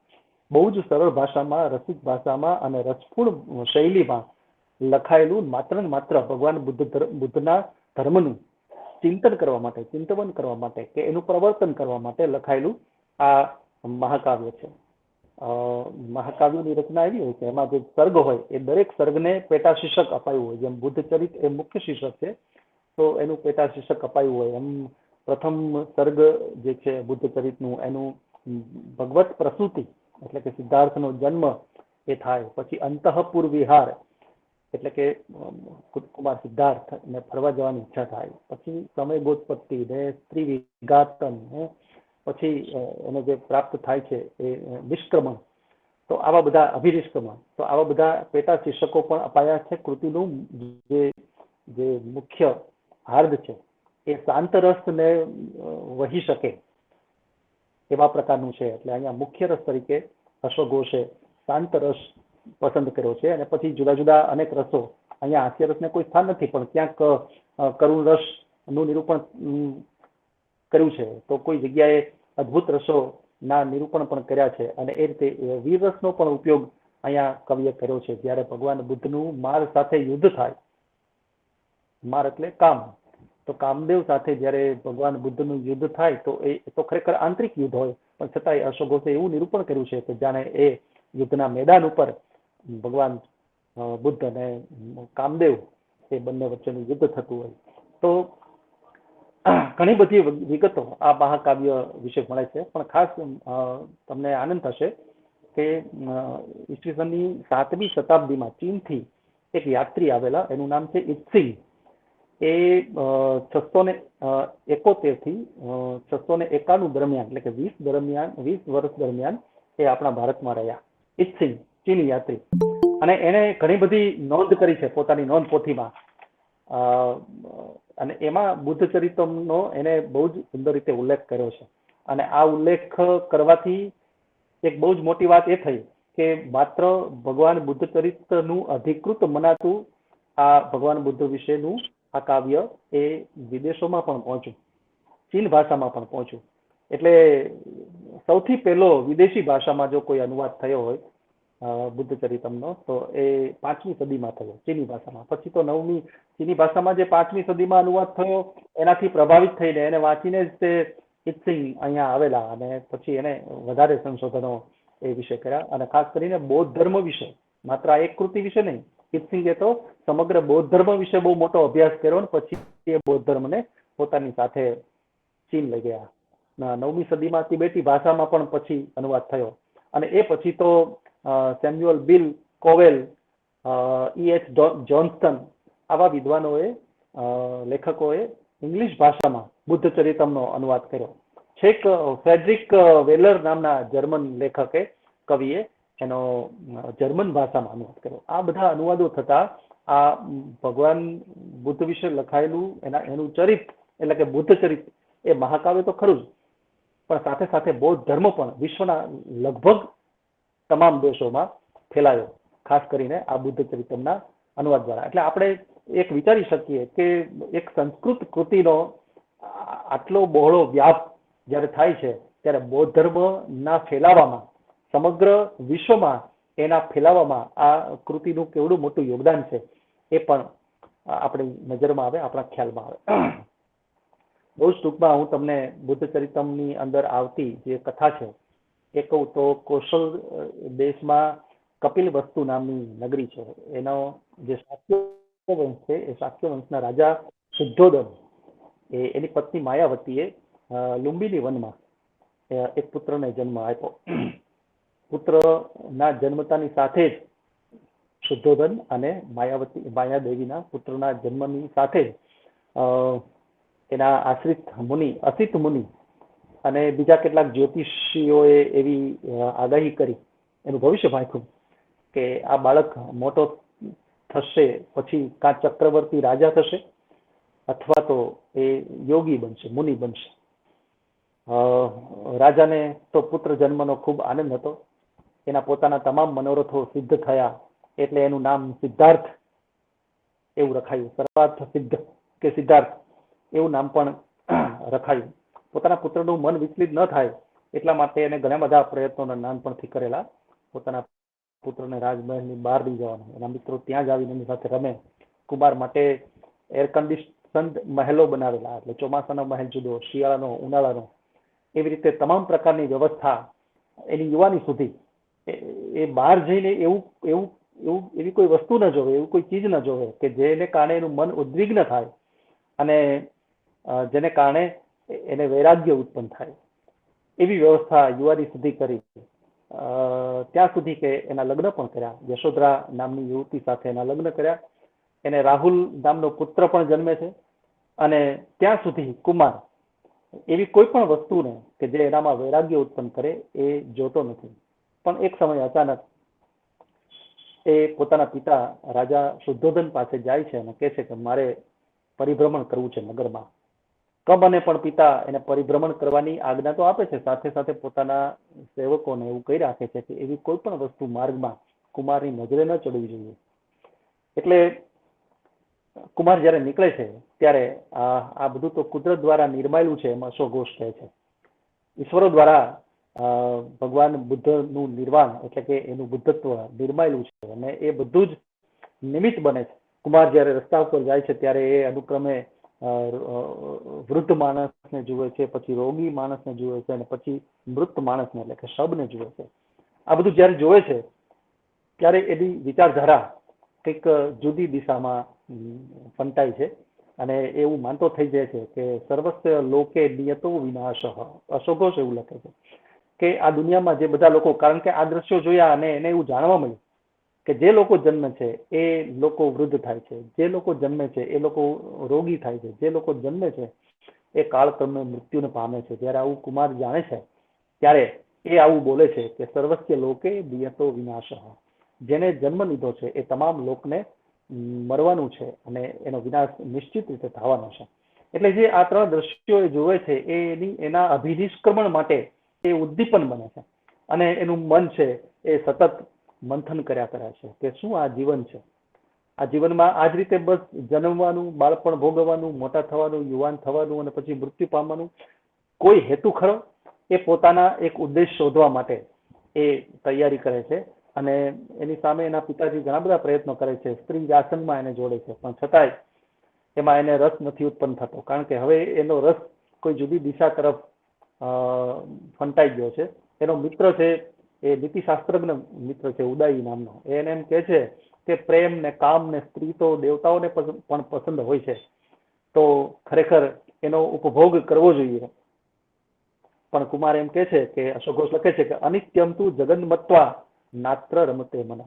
બહુ જ સરળ ભાષામાં, રસિક ભાષામાં અને રસપૂર્ણ શૈલીમાં લખાયેલું, માત્ર ને માત્ર ભગવાન બુદ્ધના ધર્મનું ચિંતન કરવા માટે, ચિંતવન કરવા માટે, કે એનું પ્રવર્તન કરવા માટે લખાયેલું આ મહાકાવ્ય છે. મહાકાવ્યોની રચના એવી હોય કે એમાં જે સર્ગ હોય એ દરેક સર્ગને પેટા શીર્ષક અપાયું હોય. જેમ બુદ્ધ ચરિત એ મુખ્ય શીર્ષક છે, તો એનું પેટા શીર્ષક અપાયું હોય. એમ પ્રથમ સર્ગ જે છે બુદ્ધ ચરિતનું, એનું ભગવત પ્રસૂતિ એટલે કે સિદ્ધાર્થનો જન્મ એ થાય. પછી અંતઃપુર વિહાર એટલે કે કુમાર સિદ્ધાર્થ ને ફરવા જવાની ઈચ્છા થાય. પછી સમયબોધપત્તિ ને સ્ત્રી વિઘાતન, પછી એને જે પ્રાપ્ત થાય છે એ નિષ્ક્રમણ, તો આવા બધા અભિનિષ્ક્રમણ, તો આવા બધા પેટા શીર્ષકો પણ અપાયા છે. કૃતિનું જે મુખ્ય હાર્દ છે એ શાંત રસને વહી શકે એવા પ્રકારનું છે. એટલે અહીંયા મુખ્ય રસ તરીકે અશ્વઘોષે શાંત રસ પસંદ કર્યો છે. અને પછી જુદા જુદા અનેક રસો, અહીંયા હાસ્ય રસને કોઈ સ્થાન નથી, પણ ક્યાંક કરુણ રસનું નિરૂપણ કર્યું છે, તો કોઈ જગ્યાએ અદ્ભુત રસોના નિરૂપણ પણ કર્યા છે. અને એ રીતે વીર રસનો પણ ઉપયોગ અહીંયા કવિએ કર્યો છે. જ્યારે ભગવાન બુદ્ધનું માર સાથે યુદ્ધ થાય, માર એટલે કામ, તો કામદેવ સાથે જ્યારે ભગવાન બુદ્ધનું યુદ્ધ થાય તો એ તો ખરેખર આંતરિક યુદ્ધ હોય, પણ છતાંય અશ્વઘોષે એવું નિરૂપણ કર્યું છે કે જાણે એ યુદ્ધના મેદાન ઉપર ભગવાન બુદ્ધ અને કામદેવ એ બંને વચ્ચેનું યુદ્ધ થતું હોય. તો ઘણી બધી વિગતો આ મહાકાવ્ય વિશે મળે છે. પણ ખાસ તમને આનંદ થશે કે ઈસવીસનની 7મી શતાબ્દીમાં ચીનથી એક યાત્રી આવેલા, એનું નામ છે ઇત્સિંગ. એ 671 થી 691 દરમિયાન, એટલે કે 20 વર્ષ દરમિયાન એ આપણા ભારતમાં રહ્યા. ઇત્સિંગ ચીની યાત્રી, અને એને ઘણી બધી નોંધ કરી છે પોતાની નોંધ પોથીમાં. અને એમાં બુદ્ધ ચરિતમનો એને બહુ જ સુંદર રીતે ઉલ્લેખ કર્યો છે. અને આ ઉલ્લેખ કરવાથી એક બહુ જ મોટી વાત એ થઈ કે માત્ર ભગવાન બુદ્ધ ચરિત્રનું અધિકૃત મનાતું આ ભગવાન બુદ્ધ વિશેનું આ કાવ્ય એ વિદેશોમાં પણ પહોંચ્યું, ચીન ભાષામાં પણ પહોંચ્યું. એટલે સૌથી પહેલો વિદેશી ભાષામાં જો કોઈ અનુવાદ થયો હોય બુદ્ધ ચરિતમનો, તો એ 5મી સદીમાં થયો ચીની ભાષામાં. પછી તો 9મી ચીની ભાષામાં જે 5મી સદીમાં અનુવાદ થયો, એનાથી પ્રભાવિત થઈને એને વાંચીને જ તે ઇત્સિંગ અહીંયા આવેલા, અને પછી એને વધારે સંશોધનો એ વિશે કર્યા. અને ખાસ કરીને બૌદ્ધ ધર્મ વિશે, માત્ર આ એક કૃતિ વિશે નહીં, ઇત્સિંગે તો સમગ્ર બૌદ્ધ ધર્મ વિશે બહુ મોટો અભ્યાસ કર્યો, ને પછી એ બૌદ્ધ ધર્મને પોતાની સાથે ચીન લઈ ગયા. 9મી સદીમાં તિબેટી ભાષામાં પણ પછી અનુવાદ થયો. અને એ પછી તો સેમ્યુઅલ બિલ કોવેલ, E.H. જોન્સટન, આવા વિદ્વાનોએ, લેખકોએ ઇંગ્લિશ ભાષામાં બુદ્ધ ચરિતમનો અનુવાદ કર્યો. છેક ફ્રેડરિક વેલર નામના જર્મન લેખકે, કવિએ એનો જર્મન ભાષામાં અનુવાદ કર્યો. આ બધા અનુવાદો થતા આ ભગવાન બુદ્ધ વિશે લખાયેલું એનું ચરિત એટલે કે બુદ્ધ ચરિત એ મહાકાવ્ય તો ખરું જ, પણ સાથે સાથે બૌદ્ધ ધર્મ પણ વિશ્વના લગભગ તમામ દેશોમાં ફેલાયો, ખાસ કરીને આ બુદ્ધ ચરિતમના અનુવાદ દ્વારા. એટલે આપણે એક વિચારી શકીએ કે એક સંસ્કૃત કૃતિનો આટલો બહોળો વ્યાપ જ્યારે થાય છે, ત્યારે બૌદ્ધ ધર્મના ફેલાવામાં, સમગ્ર વિશ્વમાં એના ફેલાવામાં આ કૃતિનું કેવડું મોટું યોગદાન છે એ પણ આપણી નજરમાં આવે, આપણા ખ્યાલમાં આવે. બહુ જ ટૂંકમાં હું તમને બુદ્ધ ચરિતમની અંદર આવતી જે કથા છે એ કહું તો, કૌશલ દેશમાં કપિલવસ્તુ નામની નગરી છે. એનો જે શાક્ય વંશ છે, એ શાક્ય વંશના રાજા શુદ્ધોદન એની પત્ની માયાવતીએ લુંબિની વનમાં એક પુત્રને જન્મ આપ્યો. પુત્રના જન્મતાની સાથે જ શુદ્ધોદન અને માયાદેવીના પુત્રના જન્મની સાથે જ એના આશ્રિત મુનિ, અસિત મુનિ અને બીજા કેટલાક જ્યોતિષીઓએ એવી આગાહી કરી, એનું ભવિષ્ય ભાંખ્યું કે આ બાળક મોટો થશે પછી કાં ચક્રવર્તી રાજા થશે અથવા તો એ યોગી બનશે, મુનિ બનશે. રાજાને તો પુત્ર જન્મનો ખૂબ આનંદ હતો. એના પોતાના તમામ મનોરથો સિદ્ધ થયા, એટલે એનું નામ સિદ્ધાર્થ એવું રખાયું. સર્વાર્થ સિદ્ધ કે સિદ્ધાર્થ એવું નામ પણ રખાયું. પોતાના પુત્રનું મન વિચલિત ન થાય એટલા માટે એને ઘણા બધા પ્રયત્નોના નાનપણથી કરેલા. પોતાના પુત્રને રાજમહેલની બહાર લઈ જવાના, એના મિત્રો ત્યાં જ આવીને એની સાથે રમે. કુમાર માટે એર કન્ડિશન્ડ મહેલો બનાવેલા, એટલે ચોમાસાનો મહેલ જુદો, શિયાળાનો, ઉનાળાનો, એવી રીતે તમામ પ્રકારની વ્યવસ્થા એની યુવાની સુધી એ બહાર જઈને એવું એવું એવું એવી કોઈ વસ્તુ ન જોવે, એવું કોઈ ચીજ ન જોવે કે જેને કારણે એનું મન ઉદ્વિગ્ન થાય અને જેને કારણે એને વૈરાગ્ય ઉત્પન્ન થાય. એવી વ્યવસ્થા યુવાદી સુધી કરી, ત્યાં સુધી કે એના લગ્ન પણ કર્યા. યશોધરા નામની યુવતી સાથે એના લગ્ન કર્યા. એને રાહુલ નામનો પુત્ર પણ જન્મે છે. અને ત્યાં સુધી કુમાર એવી કોઈ પણ વસ્તુને કે જે એનામાં વૈરાગ્ય ઉત્પન્ન કરે એ જોતો નથી. પણ એક સમય અચાનક એ પોતાના પિતા રાજા શુદ્ધોધન પાસે જાય છે અને કહે છે કે મારે પરિભ્રમણ કરવું છે નગરમાં. કબને પણ પિતા એને પરિભ્રમણ કરવાની આજ્ઞા તો આપે છે, સાથે સાથે પોતાના સેવકોને એવું કહી રાખે છે કે એવી કોઈ પણ વસ્તુ માર્ગમાં કુમારની નજરે ન ચડવી જોઈએ. એટલે કુમાર જયારે નીકળે છે ત્યારે આ બધું તો કુદરત દ્વારા નિર્માયેલું છે, એમ અશ્વઘોષ કહે છે. ઈશ્વરો દ્વારા ભગવાન બુદ્ધનું નિર્વાણ એટલે કે એનું બુદ્ધત્વ નિર્માયેલું છે અને એ બધું જ નિમિત્ત બને છે. કુમાર જયારે રસ્તા ઉપર જાય છે ત્યારે એ અનુક્રમે વૃદ્ધ માણસને જુએ છે, પછી રોગી માણસને જુએ છે અને પછી મૃત માણસને એટલે કે શબને જુએ છે. આ બધું જયારે જોવે છે ત્યારે એની વિચારધારા કંઈક જુદી દિશામાં ફંટાય છે અને એવું માનતો થઈ જાય છે કે સર્વસ્વ લોકે નિયતો વિનાશ. અશોઘોષ એવું લખે છે કે આ દુનિયામાં જે બધા લોકો, કારણ કે આ દ્રશ્યો જોયા અને એને એવું જાણવા મળ્યું કે જે લોકો જન્મે છે એ લોકો વૃદ્ધ થાય છે, જે લોકો જન્મે છે એ લોકો રોગી થાય છે, જે લોકો જન્મે છે એ કાળક્રમે મૃત્યુને પામે છે. જ્યારે આવું કુમાર જાણે છે ત્યારે એ આવું બોલે છે કે સર્વસ્વ લોકે નિયતો વિનાશ. જેને જન્મ લીધો છે એ તમામ લોકને મરવાનું છે અને એનો વિનાશ નિશ્ચિત રીતે થવાનો છે. એટલે જે આ ત્રણ દ્રશ્યો એ જોવે છે એના અભિનિષ્ક્રમણ માટે એ ઉદ્દીપન બને છે અને એનું મન છે એ સતત મંથન કર્યા કરે છે કે શું આ જીવન છે. આ જીવનમાં આ જ રીતે બસ જન્મવાનું, બાળપણ ભોગવવાનું, મોટા થવાનું, યુવાન થવાનું અને પછી મૃત્યુ પામવાનું, કોઈ હેતુ ખરો? એ પોતાના એક ઉદ્દેશ શોધવા માટે એ તૈયારી કરે છે અને એની સામે એના પિતાજી ઘણા બધા પ્રયત્નો કરે છે. સ્ત્રી વ્યાસંગમાં એને જોડે છે, પણ છતાંય એમાં એને રસ નથી ઉત્પન્ન થતો, કારણ કે હવે એનો રસ કોઈ જુદી દિશા તરફ ફંટાઈ ગયો છે. એનો મિત્ર છે એ નીતિશાસ્ત્રજ્ઞ મિત્ર છે ઉદાઈ નામનો, એને એમ કહે છે કે પ્રેમ ને કામ ને સ્ત્રી તો દેવતાઓને પણ પસંદ હોય છે, તો ખરેખર એનો ઉપભોગ કરવો જોઈએ. પણ કુમાર એમ કહે છે કે અશોઘોષ લખે છે કે અનિત્યમ તું જગન્મત્વા નાત્ર રમતે મન.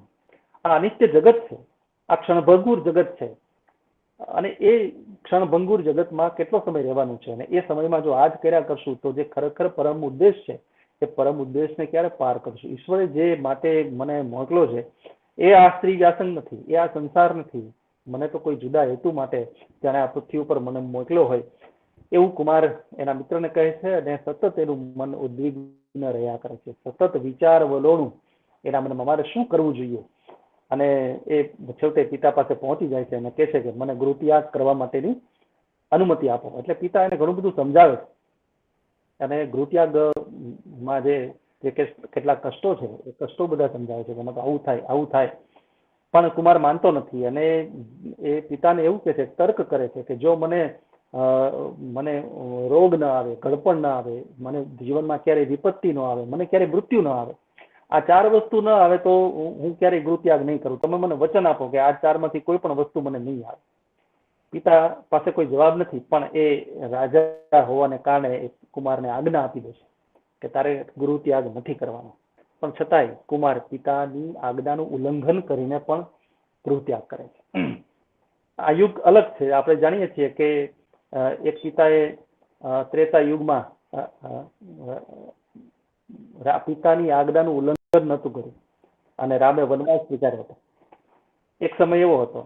આ અનિત્ય જગત છે, આ ક્ષણભંગુર જગત છે અને એ ક્ષણભંગુર જગતમાં કેટલો સમય રહેવાનું છે અને એ સમયમાં જો આજ કર્યા કરશું તો જે ખરેખર પરમ ઉદ્દેશ છે એ પરમ ઉદ્દેશને ક્યારે પાર કરશું. ઈશ્વરે જે માટે મને મોકલો છે એ આ સ્ત્રી વ્યાસંગ નથી, એ આ સંસાર નથી, મને તો કોઈ જુદા હેતુ માટે જાણે આ પૃથ્વી ઉપર મને મોકલ્યો હોય એવું કુમાર એના મિત્રને કહે છે અને સતત એનું મન ઉદ્વિગ્ન રહ્યા કરે છે, સતત વિચાર વલોણું એના મનમાં મારે શું કરવું જોઈએ. અને એ છેવટે પિતા પાસે પહોંચી જાય છે અને કહે છે કે મને ગૃહત્યાગ કરવા માટેની અનુમતિ આપો. એટલે પિતા એને ઘણું બધું સમજાવે છે અને ગૃહત્યાગમાં જે કેટલા કષ્ટો છે એ કષ્ટો બધા સમજાવે છે કે આવું થાય આવું થાય, પણ કુમાર માનતો નથી અને એ પિતાને એવું કહે છે, તર્ક કરે છે કે જો મને રોગ ન આવે, ગળપણ ન આવે, મને જીવનમાં ક્યારેય વિપત્તિ ન આવે, મને ક્યારેય મૃત્યુ ન આવે, આ ચાર વસ્તુ ન આવે તો હું ક્યારેય ગૃહત્યાગ નહીં કરું. તમે મને વચન આપો કે આ ચારમાંથી કોઈ પણ વસ્તુ મને નહીં આવે. પિતા પાસે કોઈ જવાબ નથી, પણ એ રાજા હોવાને કારણે એ કુમારને આજ્ઞા આપી દે છે કે તારે ગૃહત્યાગ નથી કરવાનો. પણ છતાંય કુમાર પિતાની આજ્ઞાનું ઉલ્લંઘન કરીને પણ ગૃહત્યાગ કરે છે. આ યુગ અલગ છે. આપણે જાણીએ છીએ કે એક પિતાએ ત્રેતા યુગમાં પિતાની આજ્ઞાનું ઉલ્લંઘન નહોતું કર્યું અને રામે વનવાસ સ્વીકાર્યો હતો. એક સમય એવો હતો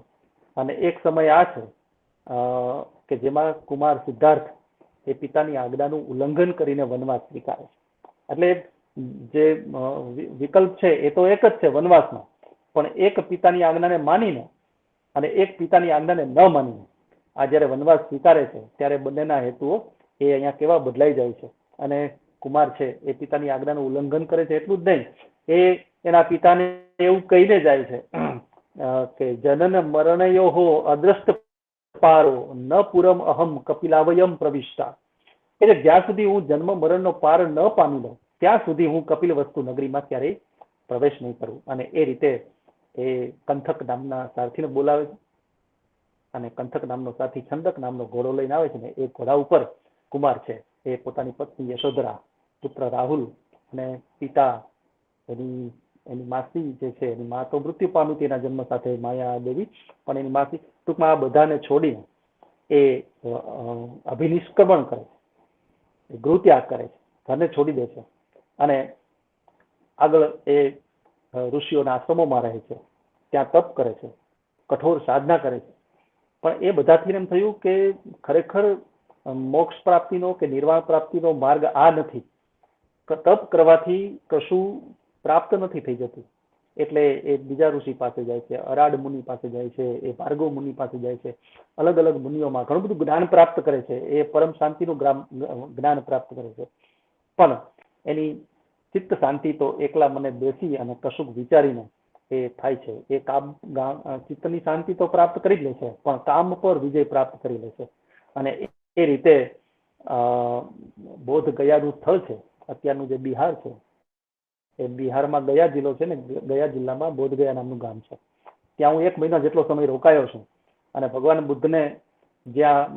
અને એક સમય આ છે કે જેમાં કુમાર સિદ્ધાર્થ એ પિતાની આજ્ઞાનું ઉલ્લંઘન કરીને વનવાસ સ્વીકારે છે. એટલે જે વિકલ્પ છે એ તો એક જ છે વનવાસનો, પણ એક પિતાની આજ્ઞાને માનીને અને એક પિતાની આજ્ઞાને ન માનીને આ જયારે વનવાસ સ્વીકારે છે ત્યારે બંનેના હેતુઓ એ અહીંયા કેવા બદલાઈ જાય છે. અને કુમાર છે એ પિતાની આજ્ઞાનું ઉલ્લંઘન કરે છે, એટલું જ નહીં, એ એના પિતાને એવું કહીને જાય છે કે જનન મરણયો અદ્રષ્ટ પારો ન પુરમ અહમ કપિલાવયમ પ્રવિષ્ટા. એટલે જ્યાં સુધી હું જન્મ મરણનો પાર ન પામી લઉં ત્યાં સુધી હું કપિલ વસ્તુ નગરીમાં ક્યારેય પ્રવેશ નહીં કરવું. અને એ રીતે એ કંથક નામના સારથીને બોલાવે છે અને કંથક નામનો સાથી છંદક નામનો ઘોડો લઈને આવે છે ને એ ઘોડા ઉપર કુમાર છે એ પોતાની પત્ની યશોધરા, પુત્ર રાહુલ અને પિતા એની માસી જે છે, એની મા તો મૃત્યુ પામી તેના જન્મ સાથે માયા દેવી, પણ એની માસી, ટૂંકમાં આ બધાને છોડીને એ અભિનિષ્ક્રમણ કરે છે, ગૃહત્યાગ કરે છે, ઘરને છોડી દે છે અને આગળ એ ઋષિઓના આશ્રમોમાં રહે છે, ત્યાં તપ કરે છે, કઠોર સાધના કરે છે. પણ એ બધાથી એમ થયું કે ખરેખર મોક્ષ પ્રાપ્તિનો કે નિર્વાણ પ્રાપ્તિનો માર્ગ આ નથી. તપ કરવાથી કશું પ્રાપ્ત નથી થઈ જતું. એટલે એ બીજા ઋષિ પાસે જાય છે, અરાડ મુનિ પાસે જાય છે, એ ભાર્ગવ મુનિ પાસે જાય છે, અલગ અલગ મુનિઓમાં ઘણું બધું જ્ઞાન પ્રાપ્ત કરે છે, એ પરમ શાંતિનું જ્ઞાન પ્રાપ્ત કરે છે. પણ એની ચિત્ત શાંતિ તો એકલા મને બેસી અને કશુંક વિચારીને એ થાય છે. એ ચિત્તની શાંતિ તો પ્રાપ્ત કરી જ લે છે, પણ કામ પર વિજય પ્રાપ્ત કરી લે છે. અને એ રીતે બોધ ગયાનું સ્થળ છે, અત્યારનું જે બિહાર છે, એ બિહારમાં ગયા જિલ્લો છે ને, ગયા જિલ્લામાં બોધ ગયા નામનું ગામ છે. ત્યાં હું 1 મહિના જેટલો સમય રોકાયો છું અને ભગવાન બુદ્ધને જ્યાં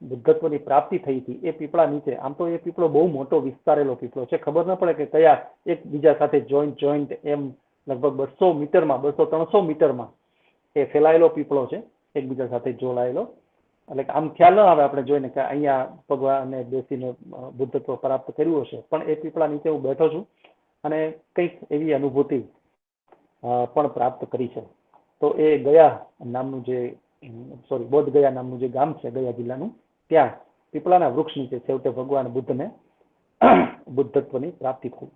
બુદ્ધત્વની પ્રાપ્તિ થઈ હતી એ પીપળા નીચે, આમ તો એ પીપળો બહુ મોટો વિસ્તારેલો પીપળો છે, ખબર ન પડે કે કયા એકબીજા સાથે જોઈન્ટ એમ લગભગ 200 મીટરમાં 200-300 મીટરમાં એ ફેલાયેલો પીપળો છે, એકબીજા સાથે જોડાયેલો. એટલે આમ ખ્યાલ ન આવે આપણે જોઈને કે અહીંયા ભગવાને બેસીને બુદ્ધત્વ પ્રાપ્ત કર્યું હશે, પણ એ પીપળા નીચે હું બેઠો છું અને કંઈક એવી અનુભૂતિ પણ પ્રાપ્ત કરી છે. તો એ ગયા નામનું બોધ ગયા નામનું જે ગામ છે ગયા જિલ્લાનું, ત્યાં પીપળાના વૃક્ષ નીચે છેવટે ભગવાન બુદ્ધને બુદ્ધત્વની પ્રાપ્તિ થઈ.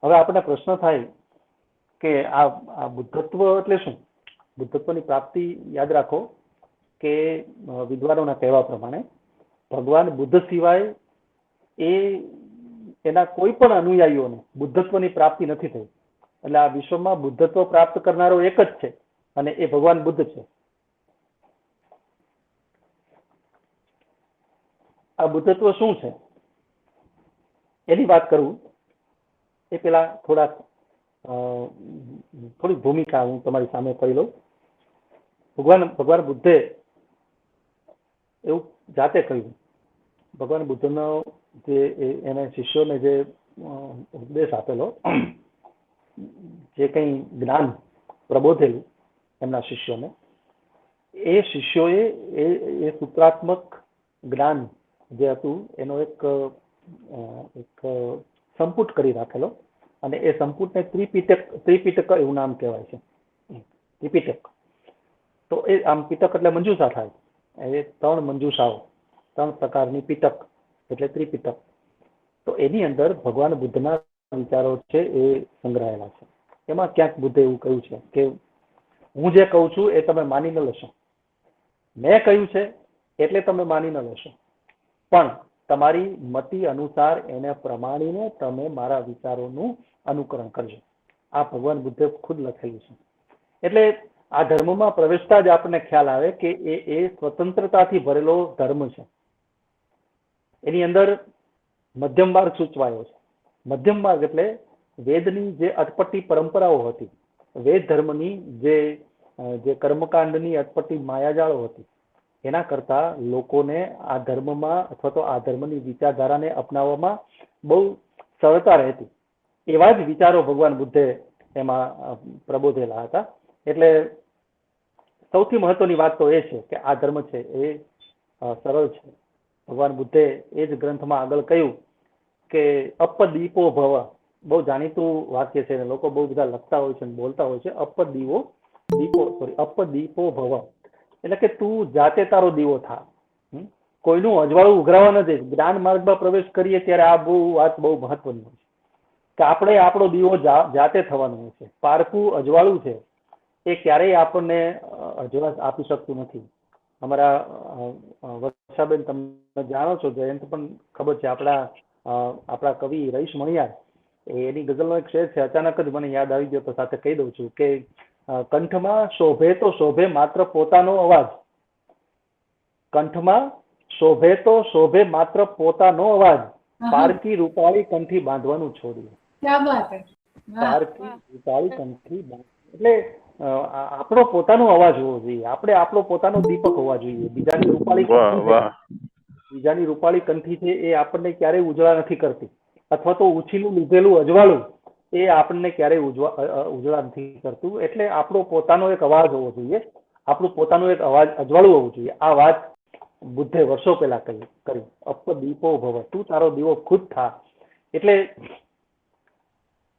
હવે આપણને પ્રશ્ન થાય કે આ બુદ્ધત્વ એટલે શું? બુદ્ધત્વની પ્રાપ્તિ યાદ રાખો કે વિદ્વાનોના કહેવા પ્રમાણે ભગવાન બુદ્ધ સિવાય એના કોઈ પણ અનુયાયીઓને બુદ્ધત્વની પ્રાપ્તિ નથી થઈ. એટલે આ વિશ્વમાં બુદ્ધત્વ પ્રાપ્ત કરનારો એક જ છે અને એ ભગવાન બુદ્ધ છે. આ બુદ્ધત્વ શું છે એની વાત કરું એ પેલા થોડી ભૂમિકા હું તમારી સામે કરી લઉં. ભગવાન બુદ્ધે એવું જાતે કહ્યું, ભગવાન બુદ્ધનો જે એને શિષ્યોને જે ઉપદેશ આપેલો, જે કંઈ જ્ઞાન પ્રબોધેલું એમના શિષ્યોને, એ શિષ્યોએ એ સૂત્રાત્મક જ્ઞાન જે હતું એનો એક સંપુટ કરી રાખેલો અને એ સંપુટને ત્રિપિટક એવું નામ કહેવાય છે, ત્રિપિટક. તો એ આમ પિટક એટલે મંજૂષા થાય, એ 3 મંજૂષાઓ, 3 પ્રકારની પિટક એટલે ત્રિપિટક. તો એની અંદર ભગવાન બુદ્ધના વિચારો છે એ સંગ્રહાયેલા છે. એમાં ક્યાંક બુદ્ધે એવું કહ્યું છે કે હું જે કહું છું એ તમે માની ન લેશો, મેં કહ્યું છે એટલે તમે માની ન લેશો, પણ તમારી મતિ અનુસાર એને પ્રમાણીને તમે મારા વિચારોનું અનુકરણ કરજો. આ ભગવાન બુદ્ધે ખુદ લખેલું છે. એટલે આ ધર્મમાં પ્રવેશતા જ આપણને ખ્યાલ આવે કે એ સ્વતંત્રતાથી ભરેલો ધર્મ છે. એની અંદર મધ્યમ માર્ગ સૂચવાયો છે. મધ્યમ માર્ગ એટલે વેદની જે અટપટી પરંપરાઓ હતી, વેદ ધર્મની જે કર્મકાંડની અટપટી માયાજાળો હતી, એના કરતા લોકોને આ ધર્મમાં અથવા તો આ ધર્મની વિચારધારાને અપનાવવામાં બહુ સરળતા રહેતી. એવા જ વિચારો ભગવાન બુદ્ધે એમાં પ્રબોધેલા હતા. એટલે સૌથી મહત્વની વાત તો એ છે કે આ ધર્મ છે એ સરળ છે. ભગવાન બુદ્ધે એ જ ગ્રંથમાં આગળ કહ્યું કે અપદીપો ભવ, બહુ જાણીતું વાક્ય છે, લોકો બહુ બધા લખતા હોય છે અને બોલતા હોય છે. અપદીપો ભવ એટલે કે તું જાતે તારો દીવો થા, કોઈનું અજવાળું ઉઘરાવા ન દે. જ્ઞાન માર્ગમાં પ્રવેશ કરીએ ત્યારે આ વાત બહુ મહત્વની હોય છે કે આપણે આપણો દીવો જાતે થવાનો હોય છે. પારકું અજવાળું છે એ ક્યારેય આપણને અજવાસ આપી શકતું નથી. અમારા વર્ષાબેન તમે જાણો છો, જયંત પણ ખબર છે, આપણા કવિ રહીશ મણિયાર, એની ગઝલનો એક શેર છે, અચાનક જ મને યાદ આવી ગયો તો સાથે કહી દઉં છું કે કંઠમાં શોભે તો શોભે માત્ર પોતાનો અવાજ, કંઠમાં શોભે તો શોભે માત્ર પોતાનો અવાજ, પારકી રૂપાળી કંઠી બાંધવાનું છોડ્યું. ક્યા બાત હે. વાહ બહારથી વિશાળી કંઠી એટલે આપણો પોતાનો અવાજ હોવો જોઈએ. આપણે આપણો પોતાનો દીપક હોવા જોઈએ. વાહ બીજાની રૂપાળી કંઠી છે એ આપણને ક્યારેય ઉજળા નથી કરતી, અથવા તો ઉછીનું લીધેલું અજવાળું એ આપણને ક્યારેય ઉજળા નથી કરતું. એટલે આપણો પોતાનો એક અવાજ હોવો જોઈએ, આપણું પોતાનું એક અવાજ અજવાળું હોવું જોઈએ. આ વાત બુદ્ધે વર્ષો પહેલા કરી. અપ દીપો ભવ, તું તારો દીવો ખુદ થા. એટલે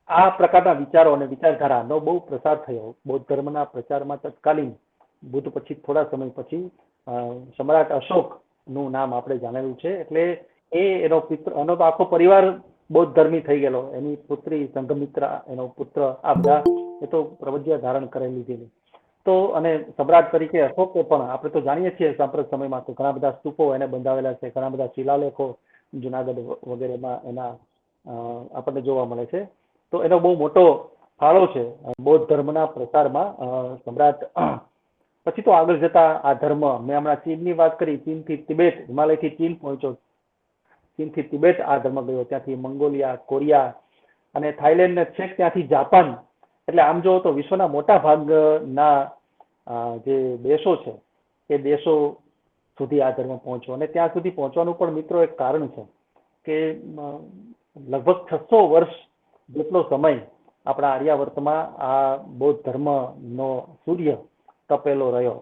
આ પ્રકારના વિચારો અને વિચારધારાનો બહુ પ્રસાર થયો બૌદ્ધ ધર્મના પ્રચારમાં. તત્કાલીન બુદ્ધ પછી થોડા સમય પછી સમ્રાટ અશોક નું નામ આપણે જાણેલું છે. એટલે એનો તો આખો પરિવાર બૌદ્ધ ધર્મી થઈ ગયેલો. એની પુત્રી સંઘમિત્રા, એનો પુત્ર, આ બધા એ તો પ્રવજ્ઞા ધારણ કરી લીધેલી. તો અને સમ્રાટ તરીકે અશોકે પણ આપણે તો જાણીએ છીએ સાંપ્રત સમયમાં તો ઘણા બધા સ્તૂપો એને બંધાવેલા છે, ઘણા બધા શિલાલેખો જુનાગઢ વગેરેમાં એના આપણને જોવા મળે છે. તો એનો બહુ મોટો ફાળો છે બૌદ્ધ ધર્મના પ્રસારમાં. સમ્રાટ પછી તો આગળ જતા આ ધર્મ, મેં હમણાં ચીનની વાત કરી, ચીનથી તિબેટ, હિમાલયથી ચીન પહોંચ્યો, ચીનથી તિબેટ આ ધર્મ ગયો, ત્યાંથી મંગોલિયા, કોરિયા અને થાઈલેન્ડ ને છેક ત્યાંથી જાપાન. એટલે આમ જો તો વિશ્વના મોટા ભાગના જે દેશો છે એ દેશો સુધી આ ધર્મ પહોંચ્યો. અને ત્યાં સુધી પહોંચવાનું પણ મિત્રો એક કારણ છે કે લગભગ 600 વર્ષ જેટલો સમય આપણા આર્યાવર્તમાં આ બૌદ્ધ ધર્મનો સૂર્ય તપેલો રહ્યો.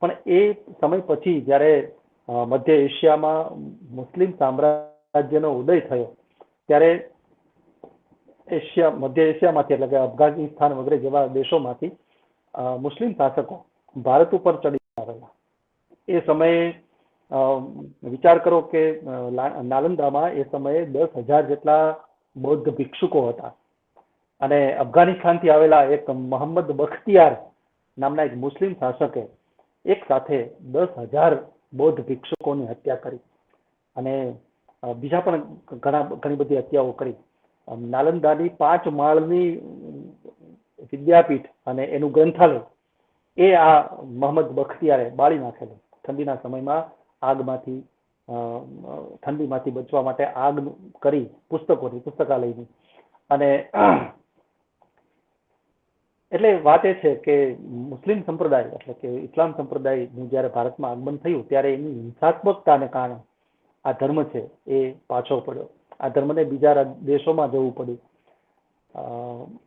પણ એ સમય પછી જ્યારે મધ્ય એશિયામાં મુસ્લિમ સામ્રાજ્યનો ઉદય થયો ત્યારે મધ્ય એશિયામાંથી એટલે કે અફઘાનિસ્તાન વગેરે જેવા દેશોમાંથી મુસ્લિમ શાસકો ભારત ઉપર ચડી આવેલા. એ સમયે વિચાર કરો કે નાલંદામાં એ સમયે 10,000 જેટલા બૌદ્ધ ભિક્ષુકો હતા. અને અફઘાનિસ્તાનથી આવેલા એક મોહમ્મદ બખ્તિયાર નામના એક મુસ્લિમ શાસકે એક સાથે 10,000 બૌદ્ધ ભિક્ષુકોની હત્યા કરી અને બીજા પણ ઘણી બધી હત્યાઓ કરી. નાલંદાની 5 માળની વિદ્યાપીઠ અને એનું ગ્રંથાલય એ આ મોહમ્મદ બખ્તિયારે બાળી નાખેલું. ઠંડીના સમયમાં ઠંડીમાંથી બચવા માટે આગ કરી પુસ્તકાલયની. અને એટલે વાત એ છે કે મુસ્લિમ સંપ્રદાય એટલે કે ઇસ્લામ સંપ્રદાયનું જ્યારે ભારતમાં આગમન થયું ત્યારે એની હિંસાત્મકતાને કારણે આ ધર્મ છે એ પાછો પડ્યો. આ ધર્મને બીજા દેશોમાં જવું પડ્યું.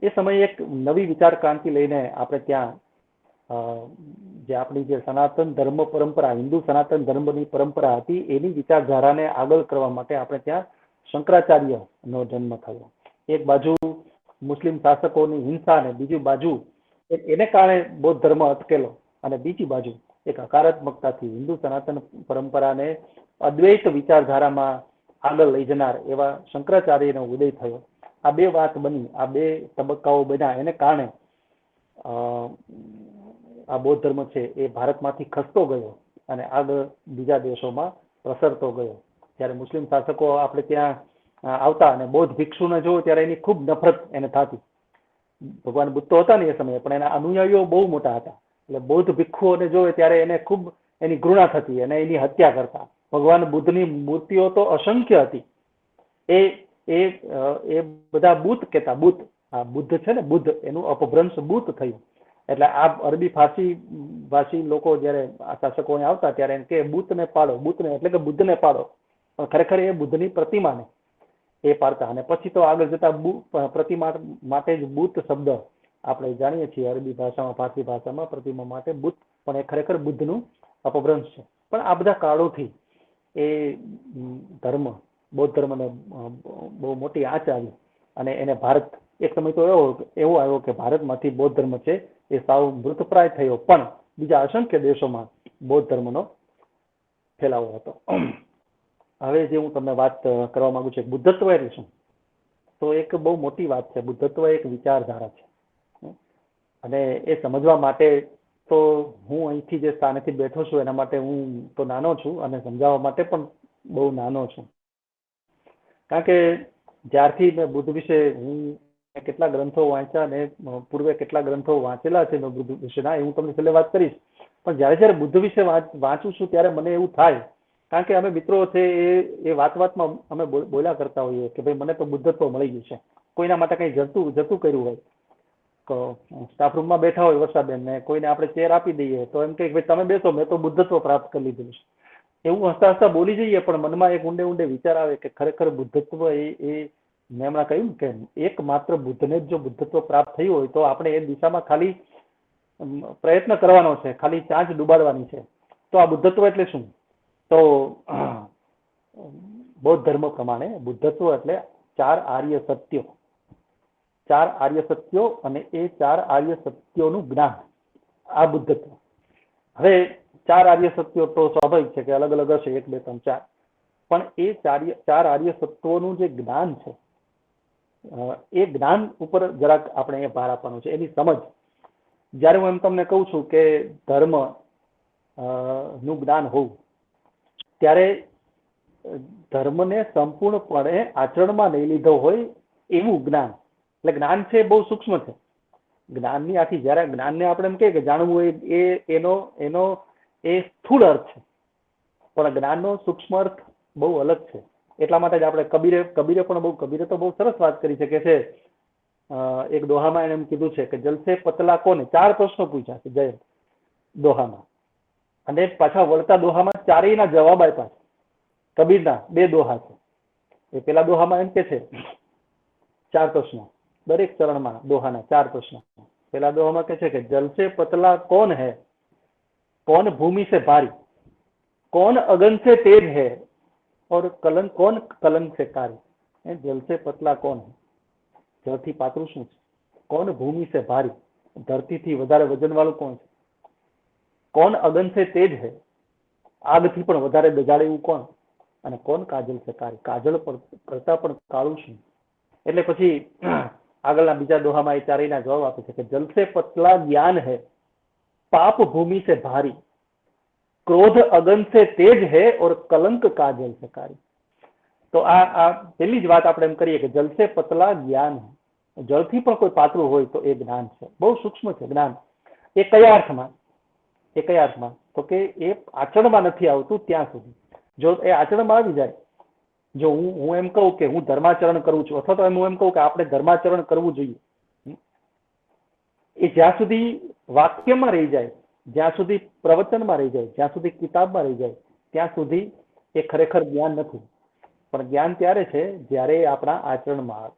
એ સમયે એક નવી વિચાર ક્રાંતિ લઈને આપણે ત્યાં જે આપણી જે સનાતન ધર્મ પરંપરા, હિન્દુ સનાતન ધર્મની પરંપરા હતી એની વિચારધારાને આગળ કરવા માટે આપણે ત્યાં શંકરાચાર્યનો જન્મ થયો. એક બાજુ મુસ્લિમ શાસકોની હિંસા અને બીજી બાજુ એને કારણે બૌદ્ધ ધર્મ અટકેલો અને બીજી બાજુ એક હકારાત્મકતાથી હિન્દુ સનાતન પરંપરાને અદ્વૈત વિચારધારામાં આગળ લઈ જનાર એવા શંકરાચાર્યનો ઉદય થયો. આ બે વાત બની, આ બે તબક્કાઓ બન્યા. એને કારણે આ બૌદ્ધ ધર્મ છે એ ભારતમાંથી ખસતો ગયો અને આગળ બીજા દેશોમાં પ્રસરતો ગયો. જ્યારે મુસ્લિમ શાસકો આપણે ત્યાં આવતા અને બૌદ્ધ ભિક્ષુને જોવો ત્યારે એની ખૂબ નફરત એને થતી. ભગવાન બુદ્ધ તો હતા ને એ સમયે, પણ એના અનુયાયીઓ બહુ મોટા હતા. એટલે બૌદ્ધ ભિક્ષુઓને જોવે ત્યારે એને ખૂબ એની ઘૃણા થતી અને એની હત્યા કરતા. ભગવાન બુદ્ધની મૂર્તિઓ તો અસંખ્ય હતી. એ બધા બુદ્ધ કહેતા. આ બુદ્ધ છે ને, બુદ્ધ, એનું અપભ્રંશ બુદ્ધ થયું. એટલે આ અરબી ભાષી લોકો જયારે આ શાસકોને આવતા ત્યારે એમ કે બુદ્ધને પાડો, બુદ્ધને એટલે કે બુદ્ધને પાડો. પણ ખરેખર એ બુદ્ધની પ્રતિમાને એ પાડતા. અને પછી તો આગળ જતા પ્રતિમા માટે જ બુદ્ધ શબ્દ આપણે જાણીએ છીએ અરબી ભાષામાં, ફારસી ભાષામાં પ્રતિમા માટે બુદ્ધ, પણ એ ખરેખર બુદ્ધનું અપભ્રંશ છે. પણ આ બધા કાળોથી એ ધર્મ, બૌદ્ધ ધર્મને બહુ મોટી આંચ આવી અને એને ભારત એક સમય તો એવો આવ્યો કે ભારતમાંથી બૌદ્ધ ધર્મ છે એ સાવ મૃતપ્રાય થયો. પણ બીજા અસંખ્ય દેશોમાં બૌદ્ધ ધર્મનો ફેલાવો હતો. હવે જે હું તમને વાત કરવા માંગુ છું બુદ્ધત્વ એટલે શું, તો એક બહુ મોટી વાત છે. બુદ્ધત્વ એક વિચારધારા છે અને એ સમજવા માટે તો હું અહીંથી જે સ્થાનેથી બેઠો છું એના માટે હું તો નાનો છું અને સમજાવવા માટે પણ બહુ નાનો છું. કારણ કે જ્યારથી મેં બુદ્ધ વિશે કેટલા ગ્રંથો વાંચ્યા અને પૂર્વે કેટલા ગ્રંથો વાંચેલા છે બુદ્ધ વિશેના, એ હું તમને છેલ્લે વાત કરીશ. પણ જ્યારે બુદ્ધ વિશે વાંચું છું ત્યારે મને એવું થાય, કારણ કે અમે મિત્રો છે એ વાતમાં અમે બોલ્યા કરતા હોઈએ કે ભાઈ મને તો બુદ્ધત્વ મળી ગયું છે, કોઈના માટે કંઈ જતું કર્યું હોય, તો સ્ટાફ રૂમમાં બેઠા હોય વર્ષાબેન ને કોઈને આપણે ચેર આપી દઈએ તો એમ કે ભાઈ તમે બેસો, મેં તો બુદ્ધત્વ પ્રાપ્ત કરી લીધું છે. એવું હસતા હસતા બોલી જઈએ, પણ મનમાં એક ઊંડે ઊંડે વિચાર આવે કે ખરેખર બુદ્ધત્વ એ મેં હમણાં કહ્યું કે એક માત્ર બુદ્ધને જ જો બુદ્ધત્વ પ્રાપ્ત થયું હોય તો આપણે એ દિશામાં ખાલી પ્રયત્ન કરવાનો છે, ખાલી ચાંચ ડુબાડવાની છે. તો આ બુદ્ધત્વ એટલે શું? તો બૌદ્ધ ધર્મ પ્રમાણે બુદ્ધત્વ એટલે 4 આર્ય સત્યો, 4 આર્ય સત્યો, અને એ 4 આર્ય સત્યોનું જ્ઞાન, આ બુદ્ધત્વ. હવે 4 આર્ય સત્યો તો સ્વાભાવિક છે કે અલગ અલગ હશે, 1 2 3 4, પણ એ 4 આર્ય સત્વોનું જે જ્ઞાન છે, એ જ્ઞાન ઉપર જરાક આપણે અહીંયા ભાર આપવાનો છે, એની સમજ. જ્યારે હું એમ તમને કહું છું કે ધર્મ નું જ્ઞાન હોવું, ત્યારે ધર્મને સંપૂર્ણપણે આચરણમાં નહીં લીધો હોય એવું જ્ઞાન. એટલે જ્ઞાન છે બહુ સૂક્ષ્મ છે. જ્ઞાનની આખી જયારે જ્ઞાનને આપણે એમ કહીએ કે જાણવું હોય એનો એ સ્થૂળ અર્થ છે, પણ જ્ઞાનનો સૂક્ષ્મ અર્થ બહુ અલગ છે. એટલા માટે જ આપણે કબીરે તો બહુ સરસ વાત કરી છે કે છે એક દોહામાં એને એમ કીધું છે કે જલસે પતલા કોને, 4 પ્રશ્નો પૂછ્યા છે જયંત દોહામાં, અને પાછા વળતા દોહામાં ચારેયના જવાબ આપ્યા છે. કબીરના 2 દોહા છે. એ પેલા દોહામાં એમ કે છે 4 પ્રશ્નો, દરેક ચરણમાં દોહાના 4 પ્રશ્નો. પેલા દોહામાં કે છે કે જલસે પતલા કોણ है, कौन भूमि से भारी, कौन अगन से तेज है, और कौन कलंक से कारी. जल से पतला कौन है, જળથી પાતળું શું છે? કોણ ભૂમિ સે ભારી, ધરતીથી વધારે વજન વાળું કોણ છે? કોણ અગન સે તેજ હે, આગથી પણ વધારે દજાડે એવું કોણ? અને કોણ કાજલ સે કારી, કાજલ કરતા પણ કાળું શું? એટલે પછી આગળના બીજા દોહામાં એ ચારેયના જવાબ આપે છે કે જલ સે પતલા જ્ઞાન હે, पाप भूमि से भारी, क्रोध अगन से तेज है, और कलंक काजल से कारी. तो આ પહેલી જ વાત આપણે એમ કરીએ કે જલ સે પતલા જ્ઞાન, જળથી પણ કોઈ પાતળું હોય તો એ જ્ઞાન છે, બહુ સૂક્ષ્મ છે જ્ઞાન. એ કયા અર્થમાં? તો કે એ આચરણમાં નથી આવતું ત્યાં સુધી. જો એ આચરણમાં આવી જાય, જો હું એમ કહું કે હું ધર્માચરણ કરું છું, અથવા તો હું એમ કહું કે આપણે ધર્માચરણ કરવું જોઈએ, એ જ્યાં સુધી વાક્યમાં રહી જાય, જ્યાં સુધી પ્રવચનમાં રહી જાય, જ્યાં સુધી કિતાબમાં રહી જાય, ત્યાં સુધી એ ખરેખર જ્ઞાન નથી. પણ જ્ઞાન ત્યારે છે જ્યારે આપણા આચરણમાં આવે.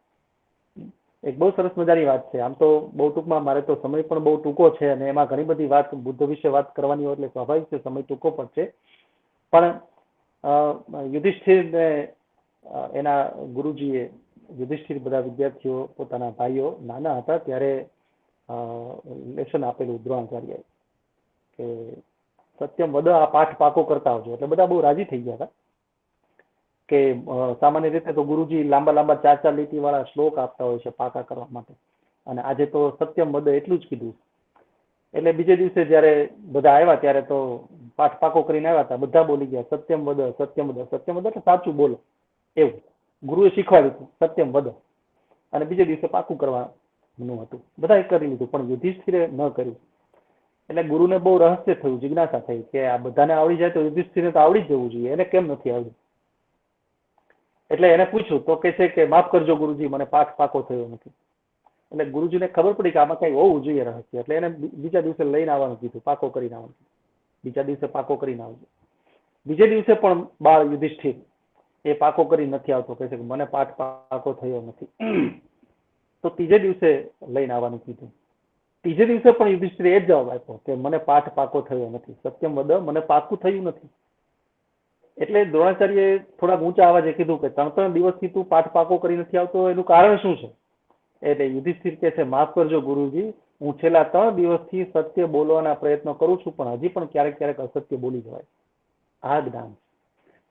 એક બહુ સરસ મજાની વાત છે. આમ તો બહુ ટૂંકમાં, મારે તો સમય પણ બહુ ટૂંકો છે અને એમાં ઘણી બધી વાત બુદ્ધ વિશે વાત કરવાની હોય એટલે સ્વાભાવિક છે સમય ટૂંકો પણ છે. પણ યુધિષ્ઠિરને એના ગુરુજીએ, યુધિષ્ઠિર બધા વિદ્યાર્થીઓ, પોતાના ભાઈઓ નાના હતા ત્યારે લેસન આપેલું દ્રોણાચાર્યએ કે સત્યમ વદ, આ પાઠ પાકો કરતા આવજો. એટલે બધા બહુ રાજી થઈ ગયા હતા કે સામાન્ય રીતે તો ગુરુજી લાંબા 4 લીટી વાળા શ્લોક આપતા હોય છે પાકા કરવા માટે, અને આજે તો સત્યમ વદ એટલું જ કીધું. એટલે બીજે દિવસે જયારે બધા આવ્યા ત્યારે તો પાઠ પાકો કરીને આવ્યા હતા, બધા બોલી ગયા સત્યમ વદ, સત્યમ વદ. સત્યમ વદ એટલે સાચું બોલો, એવું ગુરુએ શીખવાડ્યું હતું, સત્યમ વદ. અને બીજે દિવસે પાકું કરવાનું હતું, બધાએ કરી લીધું, પણ યુધિષ્ઠિરે ન કર્યું. એટલે ગુરુને બહુ રહસ્ય થયું, જિજ્ઞાસા થઈ કે આ બધાને આવડી જાય તો યુધિષ્ઠિરને તો આવડી જ જવું જોઈએ, એને કેમ નથી આવડ્યું? એટલે એને પૂછ્યું તો કે છે કે માફ કરજો ગુરુજી, મને પાઠ પાકો થયો નથી. એટલે ગુરુજીને ખબર પડી કે આમાં કઈ હોવું જોઈએ રહસ્ય, એટલે એને બીજા દિવસે લઈને આવવાનું કીધું, પાકો કરીને આવવાનું. બીજા દિવસે પાકો કરીને આવજો. બીજે દિવસે પણ બાળ યુધિષ્ઠિર એ પાકો કરી નથી આવતો, કહે છે કે મને પાઠ પાકો થયો નથી. તો ત્રીજે દિવસે લઈને આવવાનું કીધું. ત્રીજે દિવસે પણ યુધિષ્ઠિરે એ જ જવાબ આપ્યો કે મને પાઠ પાકો થયો નથી, સત્યમ વદ, મને પાકું થયું નથી. એટલે દ્રોણાચાર્યએ થોડા ઊંચા અવાજે કીધું કે 3 દિવસથી તું પાઠ પાકો કરી નથી આવતો, એનું કારણ શું છે? એટલે યુધિષ્ઠિર કહે છે માફ કરજો ગુરુજી, હું છેલ્લા 3 દિવસથી સત્ય બોલવાના પ્રયત્નો કરું છું, પણ હજી પણ ક્યારેક અસત્ય બોલી જવાય. આ જ્ઞાન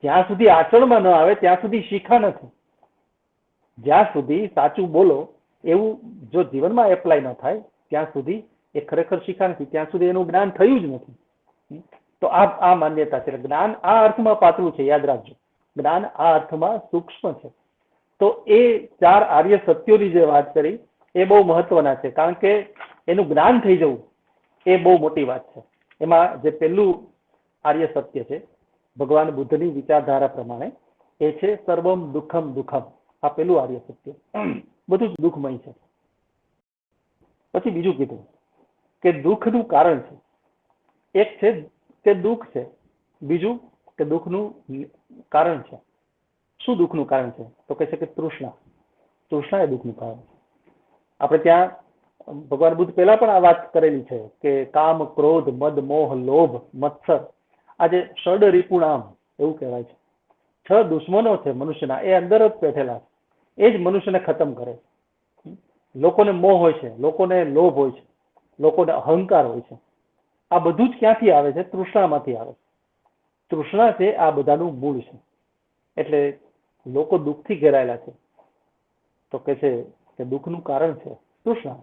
જ્યાં સુધી આચરણમાં ન આવે ત્યાં સુધી શીખા નથી. જ્યાં સુધી સાચું બોલો એવું જો જીવનમાં એપ્લાય ન થાય ત્યાં સુધી એ ખરેખર શીખા નથી, ત્યાં સુધી એનું જ્ઞાન થયું જ નથી. તો આ માન્યતા છે. જ્ઞાન આ અર્થમાં પાતળું છે, યાદ રાખજો. જ્ઞાન આ અર્થમાં સૂક્ષ્મ છે. તો એ 4 આર્ય સત્યોની જે વાત કરી એ બહુ મહત્વના છે, કારણ કે એનું જ્ઞાન થઈ જવું એ બહુ મોટી વાત છે. એમાં જે પહેલું આર્ય સત્ય છે ભગવાન બુદ્ધની વિચારધારા પ્રમાણે એ છે સર્વમ દુઃખમ દુઃખમ. આ પેલું આર્ય સત્ય. બધું જ દુઃખમય છે. પછી બીજું કીધું કે દુઃખનું કારણ છે. એક છે કે દુઃખ છે, બીજું કે દુઃખનું કારણ છે. શું દુઃખનું કારણ છે? તો કહે છે કે તૃષ્ણા. તૃષ્ણા એ દુઃખનું કારણ છે. આપણે ત્યાં ભગવાન બુદ્ધ પહેલા પણ આ વાત કરેલી છે કે કામ, ક્રોધ, મદ, મોહ, લોભ, મત્સર, આ જે ષડ રિપુણામ એવું કહેવાય છે, 6 દુશ્મનો છે મનુષ્યના, એ અંદર જ બેઠેલા છે. એ જ મનુષ્યને ખતમ કરે છે. લોકોને મોહ હોય છે, લોકોને લોભ હોય છે, લોકોને અહંકાર હોય છે. આ બધું જ ક્યાંથી આવે છે? તૃષ્ણામાંથી આવે છે. તૃષ્ણા છે આ બધાનું મૂળ છે. એટલે લોકો દુઃખથી ઘેરાયેલા છે. તો કે છે કે દુઃખનું કારણ છે તૃષ્ણા.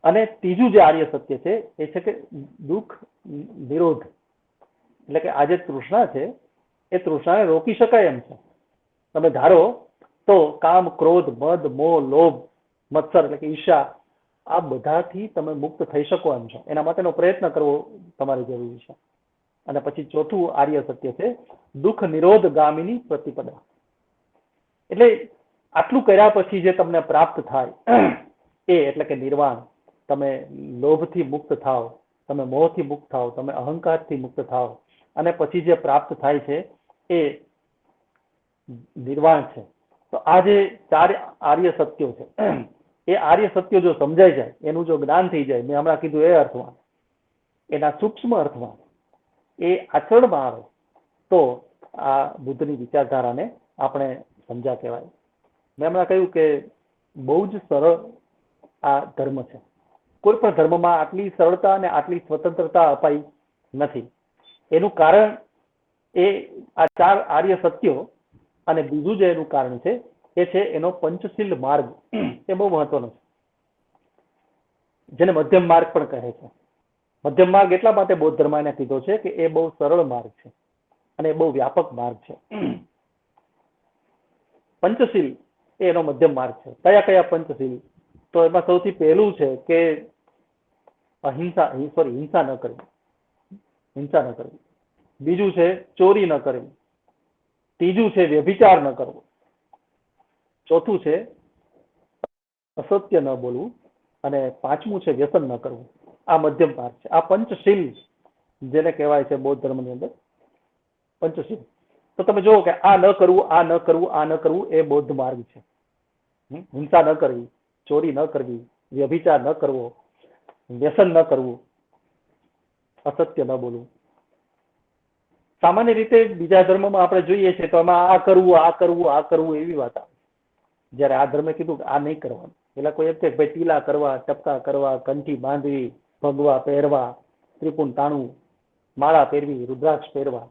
અને ત્રીજું જે આર્ય સત્ય છે એ છે કે દુઃખ નિરોધ. એટલે કે આ જે તૃષ્ણા છે એ તૃષ્ણાને રોકી શકાય એમ છે. તમે ધારો તો કામ, ક્રોધ, મદ, મોહ, લોભ, મત્સર એટલે કે ઈર્ષા, આ બધાથી તમે મુક્ત થઈ શકો એમ છો. એના માટેનો પ્રયત્ન કરવો તમારે જરૂરી છે. અને પછી ચોથું આર્ય સત્ય છે દુઃખ નિરોધ ગામિની પ્રતિપદા. એટલે આટલું કર્યા પછી જે તમને પ્રાપ્ત થાય એ એટલે કે નિર્વાણ. તમે લોભથી મુક્ત થાવ, તમે મોહથી મુક્ત થાવ, તમે અહંકારથી મુક્ત થાવ, અને પછી જે પ્રાપ્ત થાય છે એ નિર્વાણ છે. તો આ જે 4 આર્ય સત્યો છે એ આર્ય સત્યો જો સમજાઈ જાય, એનું જો જ્ઞાન થઈ જાય, મેં હમણાં કીધું એ અર્થમાં, એના સૂક્ષ્મ અર્થમાં, એ આચરણમાં આવે તો આ બુદ્ધની વિચારધારાને આપણે સમજ્યા કહેવાય. મેં હમણાં કહ્યું કે બહુ જ સરળ આ ધર્મ છે. કોઈ પણ ધર્મમાં આટલી સરળતા અને આટલી સ્વતંત્રતા અપાઈ નથી. એનું કારણ એ આ 4 આર્ય સત્યો, અને બીજું જે એનું કારણ છે એ છે એનો પંચશીલ માર્ગ. એ બહુ મહત્વનો છે, જેને મધ્યમ માર્ગ પણ કહે છે. મધ્યમ માર્ગ એટલા માટે બૌદ્ધ ધર્મને કીધો છે કે એ બહુ સરળ માર્ગ છે અને એ બહુ વ્યાપક માર્ગ છે. પંચશીલ એ એનો મધ્યમ માર્ગ છે. કયા કયા પંચશીલ? તો એમાં સૌથી પહેલું છે કે હિંસા ન કરવી. હિંસા ન કરવી. બીજું છે ચોરી ન કરવી. ત્રીજું છે વ્યભિચાર ન કરવો. ચોથું છે અસત્ય ન બોલવું. અને પાંચમું છે વ્યસન ન કરવું. આ મધ્યમ માર્ગ છે. આ પંચશીલ જેને કહેવાય છે બૌદ્ધ ધર્મની અંદર પંચશીલ. તો તમે જુઓ કે આ ન કરવું, આ ન કરવું, આ ન કરવું એ બૌદ્ધ માર્ગ છે. હિંસા ન કરવી, ચોરી ન કરવી, વ્યભિચાર ન કરવો, વ્યસન ન કરવું, અસત્ય ન બોલવું. સામાન્ય રીતે બીજા ધર્મમાં આપણે જોઈએ છીએ તો આમાં આ કરવું, આ કરવું, આ કરવું એવી વાત આવે. જયારે આ ધર્મે કીધું કે આ નહીં કરવાનું. પેલા કોઈ એમ કે ભાઈ ટીલા કરવા, ટપકા કરવા, કંઠી બાંધવી, ભગવા પહેરવા, ત્રિપુણ તાણવું, માળા પહેરવી, રુદ્રાક્ષ પહેરવા.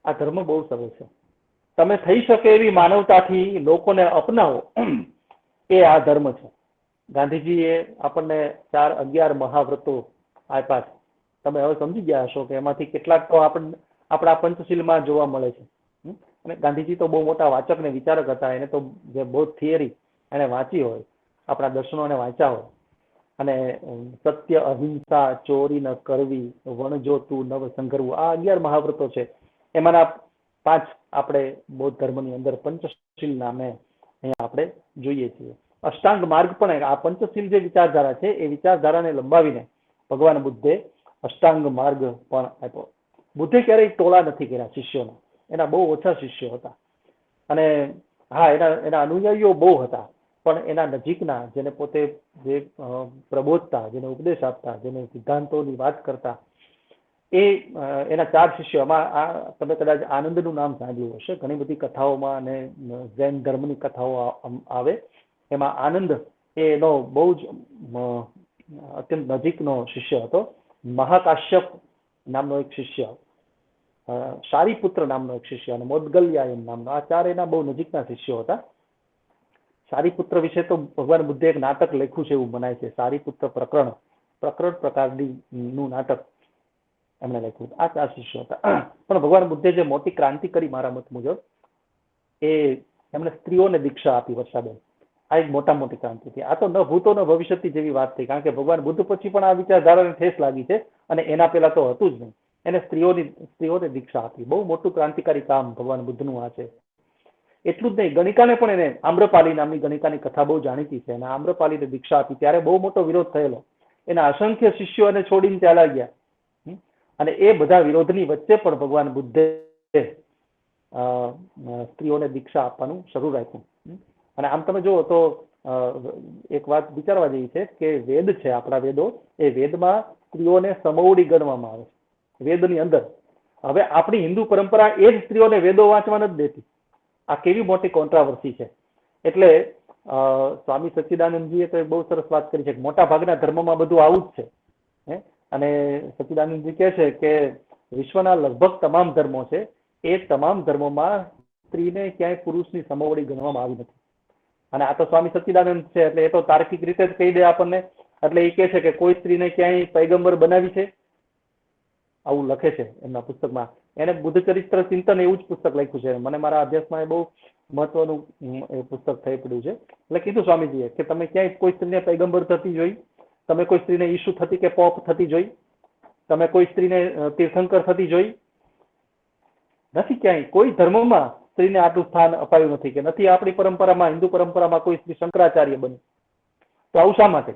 આ ધર્મ બહુ સરળ છે. તમે થઈ શકે એવી માનવતાથી લોકોને અપનાવો એ આ ધર્મ છે. ગાંધીજીએ આપણને 11 મહાવ્રતો આપ્યા છે. તમે હવે સમજી ગયા હશો કે એમાંથી કેટલાક તો આપણા પંચશીલમાં જોવા મળે છે. અને ગાંધીજી તો બહુ મોટા વાચક ને વિચારક હતા. એને તો જે બૌદ્ધ થિયરી એને વાંચી હોય, આપણા દર્શનોને વાંચ્યા હોય, અને સત્ય, અહિંસા, ચોરી ન કરવી, વણજોતું, નવ સંઘરવું, આ 11 મહાવ્રતો છે. એમાંના 5 આપણે બૌદ્ધ ધર્મની અંદર પંચશીલ નામે અહીંયા આપણે જોઈએ છીએ. અષ્ટાંગ માર્ગ પણ આ પંચશીલ જે વિચારધારા છે એ વિચારધારાને લંબાવીને ભગવાન બુદ્ધે અષ્ટાંગ માર્ગ પણ આપ્યો. બુદ્ધે ક્યારેય ટોળા નથી કર્યા શિષ્યોના. એના બહુ ઓછા શિષ્યો હતા. અને હા, એના અનુયાયીઓ બહુ હતા, પણ એના નજીકના, જેને પોતે જે પ્રબોધતા, જેને ઉપદેશ આપતા, જેને સિદ્ધાંતોની વાત કરતા, એ એના 4 શિષ્યો. આમાં તમે કદાચ આનંદનું નામ સાંભળ્યું હશે. ઘણી બધી કથાઓમાં અને જૈન ધર્મની કથાઓ આવે એમાં આનંદ એનો બહુ જ અત્યંત નજીકનો શિષ્ય હતો. મહાકાશ્યપ નામનો એક શિષ્ય, સારીપુત્ર નામનો એક શિષ્ય, અને મોદગલ્યાયન નામનો, આ 4 એના બહુ નજીકના શિષ્યો હતા. સારીપુત્ર વિશે તો ભગવાન બુદ્ધે એક નાટક લખ્યું છે એવું મનાય છે. સારીપુત્ર પ્રકરણ પ્રકારનું નાટક એમણે લખ્યું. આ 4 શિષ્યો હતા. પણ ભગવાન બુદ્ધે જે મોટી ક્રાંતિ કરી મારા મત મુજબ, એ એમણે સ્ત્રીઓને દીક્ષા આપી વર્ષાબેન. આ એક મોટી ક્રાંતિ હતી. આ તો ન ભૂતો ન ભવિષ્યથી જેવી વાત થઈ. કારણ કે ભગવાન બુદ્ધ પછી પણ આ વિચારધારાને ઠેસ લાગી છે, અને એના પહેલા તો હતું જ નહીં. એને સ્ત્રીઓને દીક્ષા આપી. બહુ મોટું ક્રાંતિકારી કામ ભગવાન બુદ્ધનું આ છે. એટલું જ નહીં, ગણિકાને પણ એને આમ્રપાલી નામની ગણિકાની કથા બહુ જાણીતી છે, અને આમ્રપાલીને દીક્ષા આપી ત્યારે બહુ મોટો વિરોધ થયેલો. એના અસંખ્ય શિષ્યો એને છોડીને ચાલ્યા ગયા. અને એ બધા વિરોધની વચ્ચે પણ ભગવાન બુદ્ધે સ્ત્રીઓને દીક્ષા આપવાનું શરૂ રાખ્યું. અને આમ તમે જુઓ તો એક વાત વિચારવા જેવી છે કે વેદ છે, આપણા વેદો, એ વેદમાં સ્ત્રીઓને સમોવડી ગણવામાં આવે છે, વેદની અંદર. હવે આપણી હિન્દુ પરંપરા એ જ સ્ત્રીઓને વેદો વાંચવા નથી દેતી. આ કેવી મોટી કોન્ટ્રાવર્સી છે. એટલે સ્વામી સચ્ચિદાનંદજીએ તો બહુ સરસ વાત કરી છે કે મોટા ભાગના ધર્મમાં બધું આવું જ છે. અને સચ્ચિદાનંદજી કહે છે કે વિશ્વના લગભગ તમામ ધર્મો છે, એ તમામ ધર્મોમાં સ્ત્રીને ક્યાંય પુરુષની સમોવડી ગણવામાં આવી નથી. અને આ તો સ્વામી સચ્ચિદાનંદ છે એટલે એ તો તાર્કિક રીતે જ કહી દે આપણને. એટલે એ કહે છે કે કોઈ સ્ત્રીને ક્યાંય પૈગંબર બનાવી છે, આવું લખે છે એમના પુસ્તકમાં. એને બુદ્ધ ચરિત્ર ચિંતન એવું જ પુસ્તક લખ્યું છે. મને મારા અભ્યાસમાં એ બહુ મહત્વનું એ પુસ્તક થઈ પડ્યું છે. એટલે કીધું સ્વામીજીએ કે તમે ક્યાંય કોઈ સ્ત્રીને પૈગંબર થતી જોઈ, તમે કોઈ સ્ત્રીને ઈસુ થતી કે પોપ થતી જોઈ, તમે કોઈ સ્ત્રીને તીર્થંકર થતી જોઈ નથી. ક્યાંય કોઈ ધર્મમાં સ્ત્રીને આટલું સ્થાન અપાયું નથી, કે નથી આપણી પરંપરામાં, હિન્દુ પરંપરામાં કોઈ સ્ત્રી શંકરાચાર્ય બની. તો આવું શા માટે?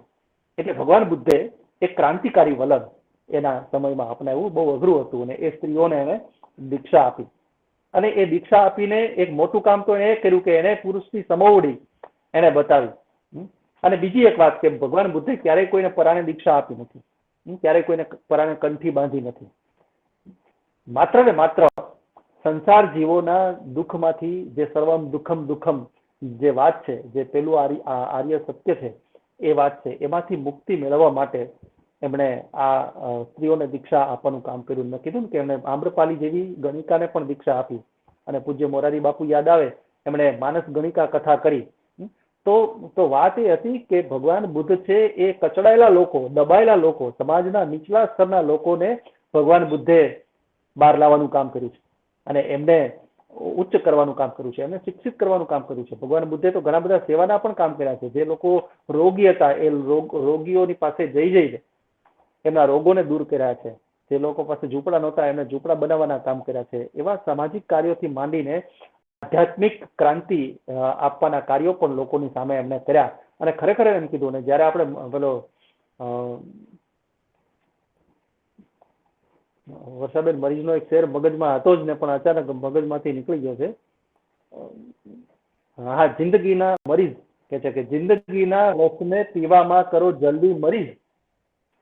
એટલે ભગવાન બુદ્ધે એક ક્રાંતિકારી વલણ એના સમયમાં અપનાવ્યું, બહુ અઘરું હતું, અને એ સ્ત્રીઓને એને દીક્ષા આપી. અને એ દીક્ષા આપીને એક મોટું કામ તો એને એ કર્યું કે એને પુરુષની સમોવડી એને બતાવી. અને બીજી એક વાત કે ભગવાન બુદ્ધે ક્યારેય કોઈને પરાણે દીક્ષા આપી નથી, ક્યારેય કોઈને પરાણે કંઠી બાંધી નથી. માત્ર ને માત્ર સંસાર જીવોના દુઃખમાંથી જે સર્વમ દુઃખમ દુઃખમ જે વાત છે, જે પેલું આર્ય સત્ય છે, એ વાત છે, એમાંથી મુક્તિ મેળવવા માટે એમણે આ સ્ત્રીઓને દીક્ષા આપવાનું કામ કર્યું. મેં કીધું ને કે એમણે આમ્રપાલી જેવી ગણિકાને પણ દીક્ષા આપી. અને પૂજ્ય મોરારી બાપુ યાદ આવે, એમણે માનસ ગણિકા કથા કરી. તો વાત એ હતી કે ભગવાન બુદ્ધ છે એ કચડાયેલા લોકો, દબાયેલા લોકો, સમાજના નીચલા સ્તરના લોકોને ભગવાન બુદ્ધે બહાર લાવવાનું કામ કર્યું છે, અને એમને ઉચ્ચ કરવાનું કામ કર્યું છે, એમને શિક્ષિત કરવાનું કામ કર્યું છે. ભગવાન બુદ્ધે તો ઘણા બધા સેવાના પણ કામ કર્યા છે. જે લોકો રોગી હતા એ રોગીઓની પાસે જઈને એમના રોગોને દૂર કર્યા છે. જે લોકો પાસે ઝૂંપડા નહોતા એમને ઝૂંપડા બનાવવાના કામ કર્યા છે. એવા સામાજિક કાર્યોથી માંડીને આધ્યાત્મિક ક્રાંતિ આપવાના કાર્યો પણ લોકોની સામે એમને કર્યા. અને ખરેખર એમ કીધું, ને જયારે આપણે પેલો વર્ષાબેન મરીઝનો એક શેર મગજમાં હતો જ ને, પણ અચાનક મગજમાંથી નીકળી ગયો છે. હા, જિંદગીના મરીઝ કે છે કે જિંદગીના રસને પીવામાં કરો જલ્દી મરીઝ,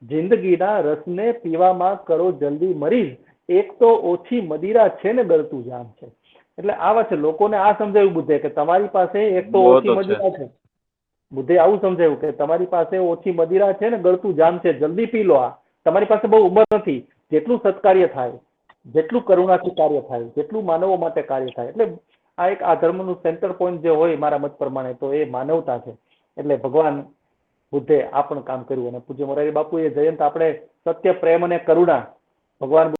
જિંદગીના રસને પીવામાં કરો જલ્દી મરીઝ, એક તો ઓછી મદિરા છે ને ગળતું જામ છે. એટલે આ વાત છે. લોકોને આ સમજાવ્યું બુદ્ધે કે તમારી પાસે એક તો ઓછી મદિરા છે. બુદ્ધે આવું સમજાવ્યું કે તમારી પાસે ઓછી મદિરા છે ને ગળતું જામ છે, જલ્દી પી લો. આ તમારી પાસે બહુ ઉંમર નથી. જેટલું સત્કાર્ય થાય, જેટલું કરુણાથી કાર્ય થાય, જેટલું માનવો માટે કાર્ય થાય. એટલે આ એક આ ધર્મનું સેન્ટર પોઈન્ટ જે હોય મારા મત પ્રમાણે તો એ માનવતા છે. એટલે ભગવાન બુદ્ધે આ પણ કામ કર્યું. અને પૂજ્ય મોરારી બાપુ એ જયંત આપણે સત્ય, પ્રેમ અને કરુણા ભગવાન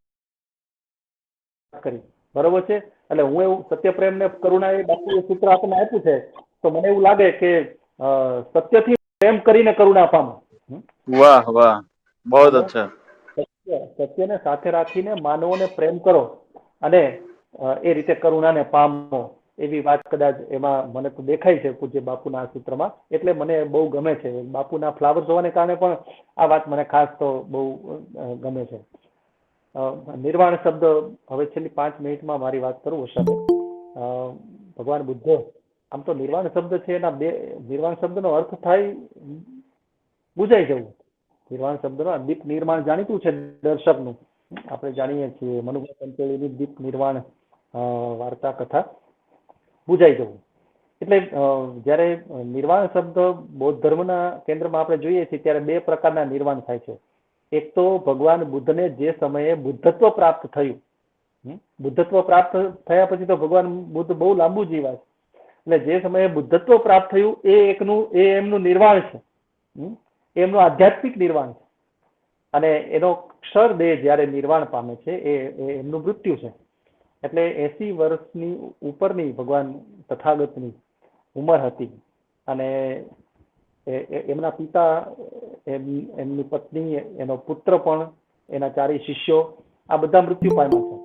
કરી, બરોબર છે. એટલે હું એવું સત્ય, પ્રેમ ને કરુણા એ બાપુએ સૂત્ર આપણને આપ્યું છે. તો મને એવું લાગે કે સત્યથી પ્રેમ કરીને કરુણા પામો. વાહ વાહ, બહુ અચ્છા. સત્યને સાથે રાખીને માનવોને પ્રેમ કરો અને એ રીતે કરુણાને પામો, એવી વાત કદાચ એમાં મને તો દેખાય છે પૂજ્ય બાપુના આ સૂત્રમાં. એટલે મને બહુ ગમે છે. બાપુના ફ્લાવર્સ હોવાને કારણે પણ આ વાત મને ખાસ તો બહુ ગમે છે. નિર્વાણ શબ્દ, હવે છેલ્લી 5 મિનિટમાં મારી વાત કરું વર્ષાબેન. ભગવાન બુદ્ધે આમ તો નિર્વાણ શબ્દ છે એના નિર્વાણ શબ્દનો અર્થ થાય બુજાઈ જવું. નિર્વાણ શબ્દનો દીપ નિર્માણ જાણીતું છે દર્શકનું, આપણે જાણીએ છીએ મનુભાઈ પંચોળીની દીપ નિર્વાણ વાર્તા કથા, બુજાઈ જવું. એટલે જયારે નિર્વાણ શબ્દ બૌદ્ધ ધર્મના કેન્દ્રમાં આપણે જોઈએ છીએ ત્યારે 2 પ્રકારના નિર્વાણ થાય છે. એક તો ભગવાન બુદ્ધને જે સમયે બુદ્ધત્વ પ્રાપ્ત થયું, બુદ્ધત્વ પ્રાપ્ત થયા પછી તો ભગવાન બુદ્ધ બહુ લાંબુ જીવ્યા છે. એટલે જે સમયે બુદ્ધત્વ પ્રાપ્ત થયું એ એમનું નિર્વાણ છે, એમનું આધ્યાત્મિક નિર્વાણ છે. અને એનો ક્ષર દેહ જયારે નિર્વાણ પામે છે એ એમનું મૃત્યુ છે. એટલે 80 વર્ષની ઉપરની ભગવાન તથાગતની ઉંમર હતી. અને એમના પિતા, એમની પત્ની, એનો પુત્ર પણ, એના 4 શિષ્યો, આ બધા મૃત્યુ પામ્યા છે.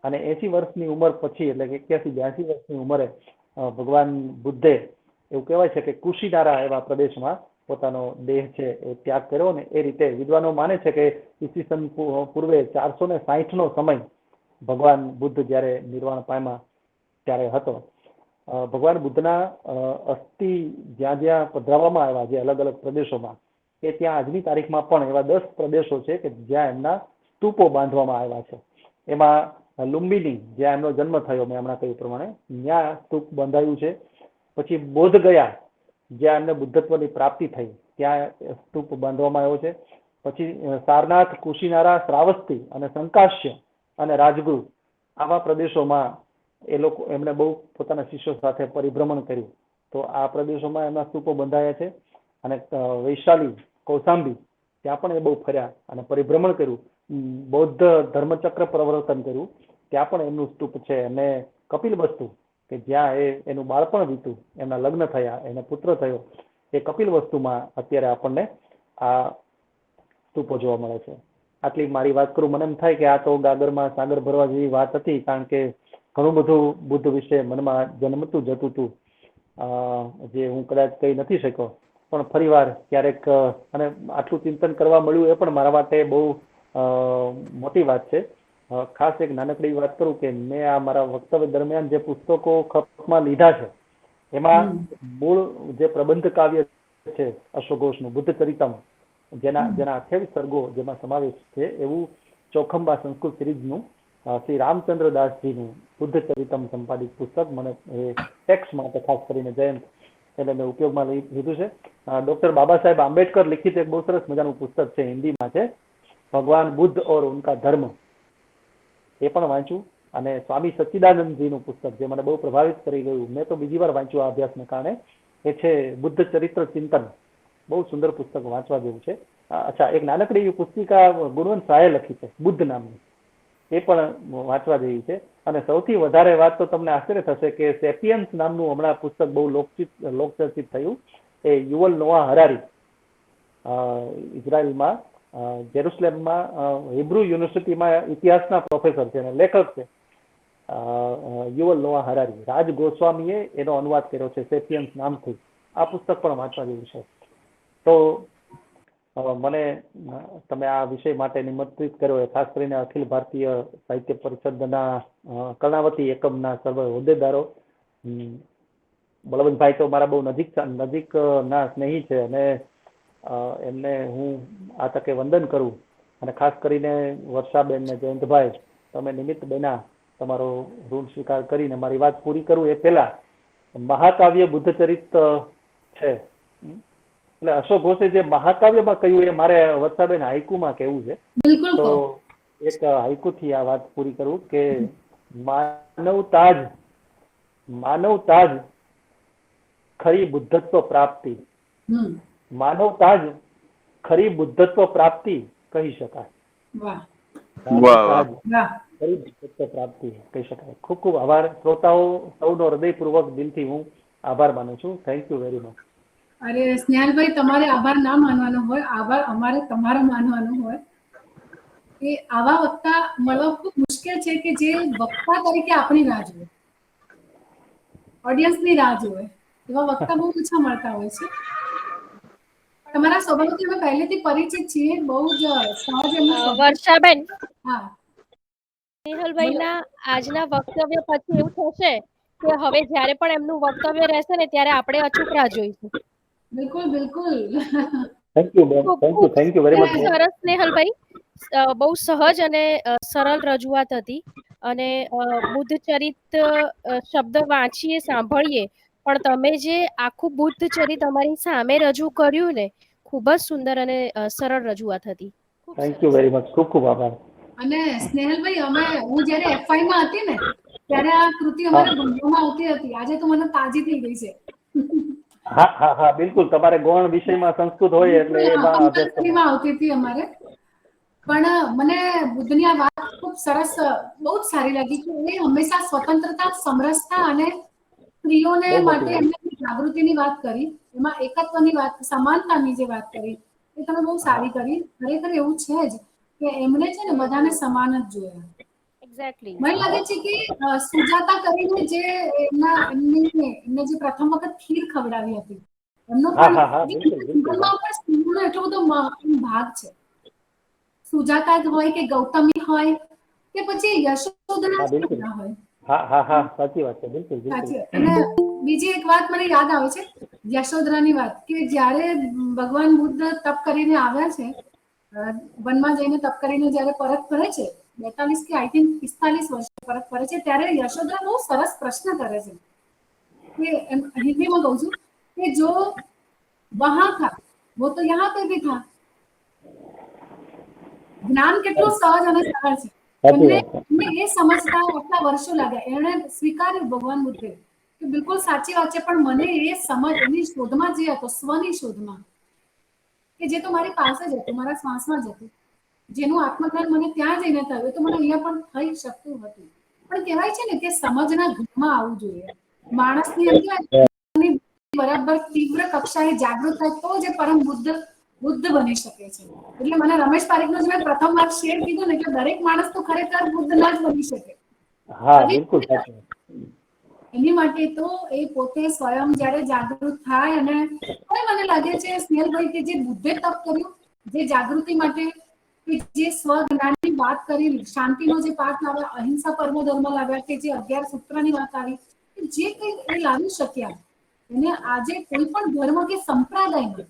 અને 80 વર્ષની ઉંમર પછી, એટલે કે 81-82 વર્ષની ઉંમરે ભગવાન બુદ્ધે એવું કહેવાય છે કે કુશીનારા એવા પ્રદેશમાં પોતાનો દેહ છે એ ત્યાગ કર્યો, ને એ રીતે વિદ્વાનો માને છે કે ઈસવીસન પૂર્વે 460 નો સમય ભગવાન બુદ્ધ જ્યારે નિર્વાણ પામ્યા ત્યારે હતો. ભગવાન બુદ્ધના અસ્થિ જ્યાં જ્યાં પધરાવવામાં આવ્યા છે અલગ અલગ પ્રદેશોમાં, કે ત્યાં આજની તારીખમાં પણ એવા 10 પ્રદેશો છે કે જ્યાં એમના સ્તૂપો બાંધવામાં આવ્યા છે. એમાં લુંબિની, જ્યાં એમનો જન્મ થયો, મેં હમણાં કહ્યું પ્રમાણે, ત્યાં સ્તૂપ બંધાયું છે. પછી બોધ ગયા, જ્યાં એમને બુદ્ધત્વની પ્રાપ્તિ થઈ, ત્યાં સ્તૂપ બાંધવામાં આવ્યો છે. પછી સારનાથ, કુશીનારા, શ્રાવસ્તી અને સંકાશ્ય અને રાજગૃહ આવા પ્રદેશોમાં એ લોકો એમણે બહુ પોતાના શિષ્યો સાથે પરિભ્રમણ કર્યું, તો આ પ્રદેશોમાં એમના સ્તૂપો બંધાયા છે. અને વૈશાલી, કૌશાંબી ત્યાં પણ એ બહુ ફર્યા અને પરિભ્રમણ કર્યું. બૌદ્ધ ધર્મચક્ર પ્રવર્તન કર્યું, ત્યાં પણ એમનું સ્તૂપ છે. અને કપિલવસ્તુ કે જ્યાં એનું બાળપણ વીત્યું, એમના લગ્ન થયા, એને પુત્ર થયો, એ કપિલવસ્તુમાં અત્યારે આપણને આ સ્તૂપો જોવા મળે છે. આટલી મારી વાત કરું, મને એમ થાય કે આ તો ગાગરમાં સાગર ભરવા જેવી વાત હતી, કારણ કે ઘણું બધું બુદ્ધ વિશે મનમાં જન્મતું જતું હતું, જે હું કદાચ કહી નથી શક્યો. પણ ફરીવાર ક્યારેક, અને આટલું ચિંતન કરવા મળ્યું એ પણ મારા માટે બહુ મોટી વાત છે. ખાસ એક નાનકડી વાત કરું કે મેં આ મારા વક્તવ્ય દરમિયાન જે પુસ્તકો ખપમાં લીધા છે, એમાં મૂળ જે પ્રબંધ કાવ્ય છે અશ્વઘોષનું બુદ્ધ ચરિતમ, જેના 28 સર્ગો જેમાં સમાવેશ છે, એવું ચોખંબા સંસ્કૃત સિરીઝનું શ્રી રામચંદ્રદાસજીનું બુદ્ધ ચરિતમ સંપાદિત પુસ્તક મને એ ટેક્સ્ટ માટે ખાસ કરીને જયંત એટલે મેં ઉપયોગમાં લીધું છે. ડોક્ટર બાબા સાહેબ આંબેડકર લિખિત એક બહુ સરસ મજાનું પુસ્તક છે, હિન્દીમાં છે, ભગવાન બુદ્ધ ઓર ઉનકા ધર્મ, એ પણ વાંચ્યું. અને સ્વામી સચ્ચિદાનંદજીનું પુસ્તક જે મને બહુ પ્રભાવિત કરી ગયું, મેં તો બીજી વાર વાંચ્યું આ અભ્યાસને કારણે, એ છે બુદ્ધ ચરિત્ર ચિંતન. બહુ સુંદર પુસ્તક, વાંચવા જેવું છે. અચ્છા, એક નાનકડી એવી પુસ્તિકા ગુણવંત શાહે લખી છે બુદ્ધ નામની, એ પણ વાંચવા જેવી છે. અને સૌથી વધારે વાત તો તમને આશ્ચર્ય થશે કે સેપિયન્સ નામનું હમણાં પુસ્તક બહુ લોકચર્ચિત થયું, એ યુવલ નોઆ હરારી, ઇઝરાયલમાં જેરુસલેમમાં હિબ્રુ યુનિવર્સિટીમાં ઇતિહાસના પ્રોફેસર છે અને લેખક છે, યુવલ નોઆ હરારી. રાજ ગોસ્વામીએ એનો અનુવાદ કર્યો છે સેપિયન્સ નામથી. આ પુસ્તક પણ વાંચવા જેવું છે. તો મને તમે આ વિષય માટે નિમંત્રિત કર્યો, ખાસ કરીને અખિલ ભારતીય સાહિત્ય પરિષદના કર્ણાવતી એકમના સર્વ હોદ્દેદારો, બળવંતભાઈ તો મારા બહુ નજીકના સ્નેહી છે, અને એમને હું આ તકે વંદન કરું. અને ખાસ કરીને વર્ષાબેન ને જયંતભાઈ, તમે નિમિત્ત બન્યા, તમારો ઋણ સ્વીકાર કરીને મારી વાત પૂરી કરું એ પહેલા, મહાકાવ્ય બુદ્ધ ચરિત છે, એટલે અશોક ઘોષે જે મહાકાવ્યમાં કહ્યું એ મારે વર્ષાબેન હાઈકુમાં કહેવું છે. તો એક હાઈકુથી આ વાત પૂરી કરું કે માનવતા જ ખરી બુદ્ધત્વ પ્રાપ્તિ, માનવતા જ ખરી બુદ્ધત્વ પ્રાપ્તિ કહી શકાય. ખરી બુદ્ધત્વ પ્રાપ્તિ કહી શકાય. ખૂબ ખૂબ આભાર શ્રોતાઓ સૌનો હૃદયપૂર્વક દિલથી હું આભાર માનું છું. Thank you very much. અરે સ્નેહાલભાઈ, તમારે આભાર ના માનવાનો હોય, આભાર અમારે તમારો માનવાનો હોય. એ આવા વક્તા મળવા ખૂબ મુશ્કેલ છે કે જે વક્તા તરીકે આપણી રાહ જુએ, ઓડિયન્સની રાહ જુએ. એવા વક્તા બહુ ઓછા મળતા હોય છે. તમારા સ્વભાવથી અમે પહેલેથી પરિચિત છીએ, બહુ જ સહજ એમનો વર્ષાબેન, હા, સ્નેહલભાઈના આજના વક્તવ્ય પછી એવું થશે કે હવે જ્યારે પણ એમનું વક્તવ્ય રહેશે ને ત્યારે આપણે અચૂક રાહ જોઈશું. બિલકુલ બિલકુલ. Thank you very much. સરસ સ્નેહલભાઈ, બહુ સહજ અને સરળ રજૂઆત હતી. અને બુદ્ધ ચરિત શબ્દ વાંચીએ, સાંભળીએ, પણ તમે જે આખું બુદ્ધ ચરિત અમારી સામે રજૂ કર્યું ને, ખૂબ જ સુંદર અને સરળ રજૂઆત હતી. Thank you very much. ખૂબ ખૂબ આભાર. અને સ્નેહલભાઈ, હું જ્યારે એફઆઈ માં હતી ને ત્યારે આ કૃતિ અમારે ભણવામાં આવતી હતી. આજે તો મને તાજી થઈ ગઈ છે. હા હા હા, બિલકુલ. તમારે ગૌણ વિષયમાં સંસ્કૃત હોય એટલે એમાં કંપલસરીમાં આવતી હતી અમારે. પણ મને બુદ્ધની આ વાત ખૂબ સરસ, બહુ જ સારી લાગી કે એ હંમેશા સ્વતંત્રતા, સમરસતા અને સ્ત્રીઓને માટે એમને જાગૃતિની વાત કરી, એમાં એકત્વની વાત, સમાનતાની જે વાત કરી, એ તમે બહુ સારી કરી. ખરેખર એવું છે જ કે એમણે છે ને બધાને સમાન જ જોયા. એક્ઝેક્ટલી. મને લાગે છે કે સુજાતા કરીને જે એમને જે પ્રથમ વખત ખીર ખવડાવી હતી એમનો હા પણ હા હા બિલકુલ બિલકુલ જીવનમાં પણ સ્ત્રીનો એટલો બધો ભાગ છે. સુજાતા જ હોય કે ગૌતમી હોય કે પછી યશોદના હા જ બિલકુલ ના હોય. હા હા હા સાચી વાત છે બિલકુલ બિલકુલ સાચી વાત. અને બીજી એક વાત મને યાદ આવે છે યશોદરાની વાત કે જ્યારે ભગવાન બુદ્ધ તપ કરીને આવ્યા છે વનમાં જઈને તપ કરીને જ્યારે પરત ફરે છે 42 કે આઈ થિંક 45 વર્ષે પરત ફરે છે ત્યારે યશોદરા બહુ સરસ પ્રશ્ન કરે છે કે હિન્દીમાં કહું છું કે જો વહાં થા वो तो यहाँ पे भी था. જ્ઞાન કેટલું સહજ અને સરળ છે. સાચી એમને વાત છે એમને એ સમજતા આટલા વર્ષો લાગ્યા. એમણે સ્વીકાર્યું ભગવાન બુદ્ધે કે બિલકુલ સાચી વાત છે પણ મને એ સમજ એની શોધમાં જે હતો સ્વની શોધમાં કે જે તો મારી પાસે જ હતું મારા શ્વાસમાં જ હતું જેનું આત્મજ્ઞાન મને ત્યાં જઈને થયું એ તો મને અહીંયા પણ થઈ શકતું હતું. પણ કહેવાય છે ને કે સમજના ઘરમાં આવવું જોઈએ. માણસની અંદર બરાબર તીવ્ર કક્ષાએ જાગૃત થાય તો જે પરમ બુદ્ધ બની શકે છે. એટલે મને રમેશ પારેખનો જે મેં પ્રથમ વાર શેર કીધું ને કે દરેક માણસ તો ખરેખર બુદ્ધ ના જ બની શકે. હા બિલકુલ સાચી વાત એની માટે તો એ પોતે સ્વયં જ્યારે જાગૃત થાય અને હવે મને લાગે છે સ્નેહલભાઈ કે જે બુદ્ધે તપ કર્યું જે જાગૃતિ માટે કે જે સ્વજ્ઞાનની વાત કરી શાંતિનો જે પાઠ લાવ્યા અહિંસા પરમો ધર્મ લાવ્યા કે જે 11 સૂત્રની વાત આવી જે કંઈ એ લાવી શક્યા એને આજે કોઈ પણ ધર્મ કે સંપ્રદાયમાં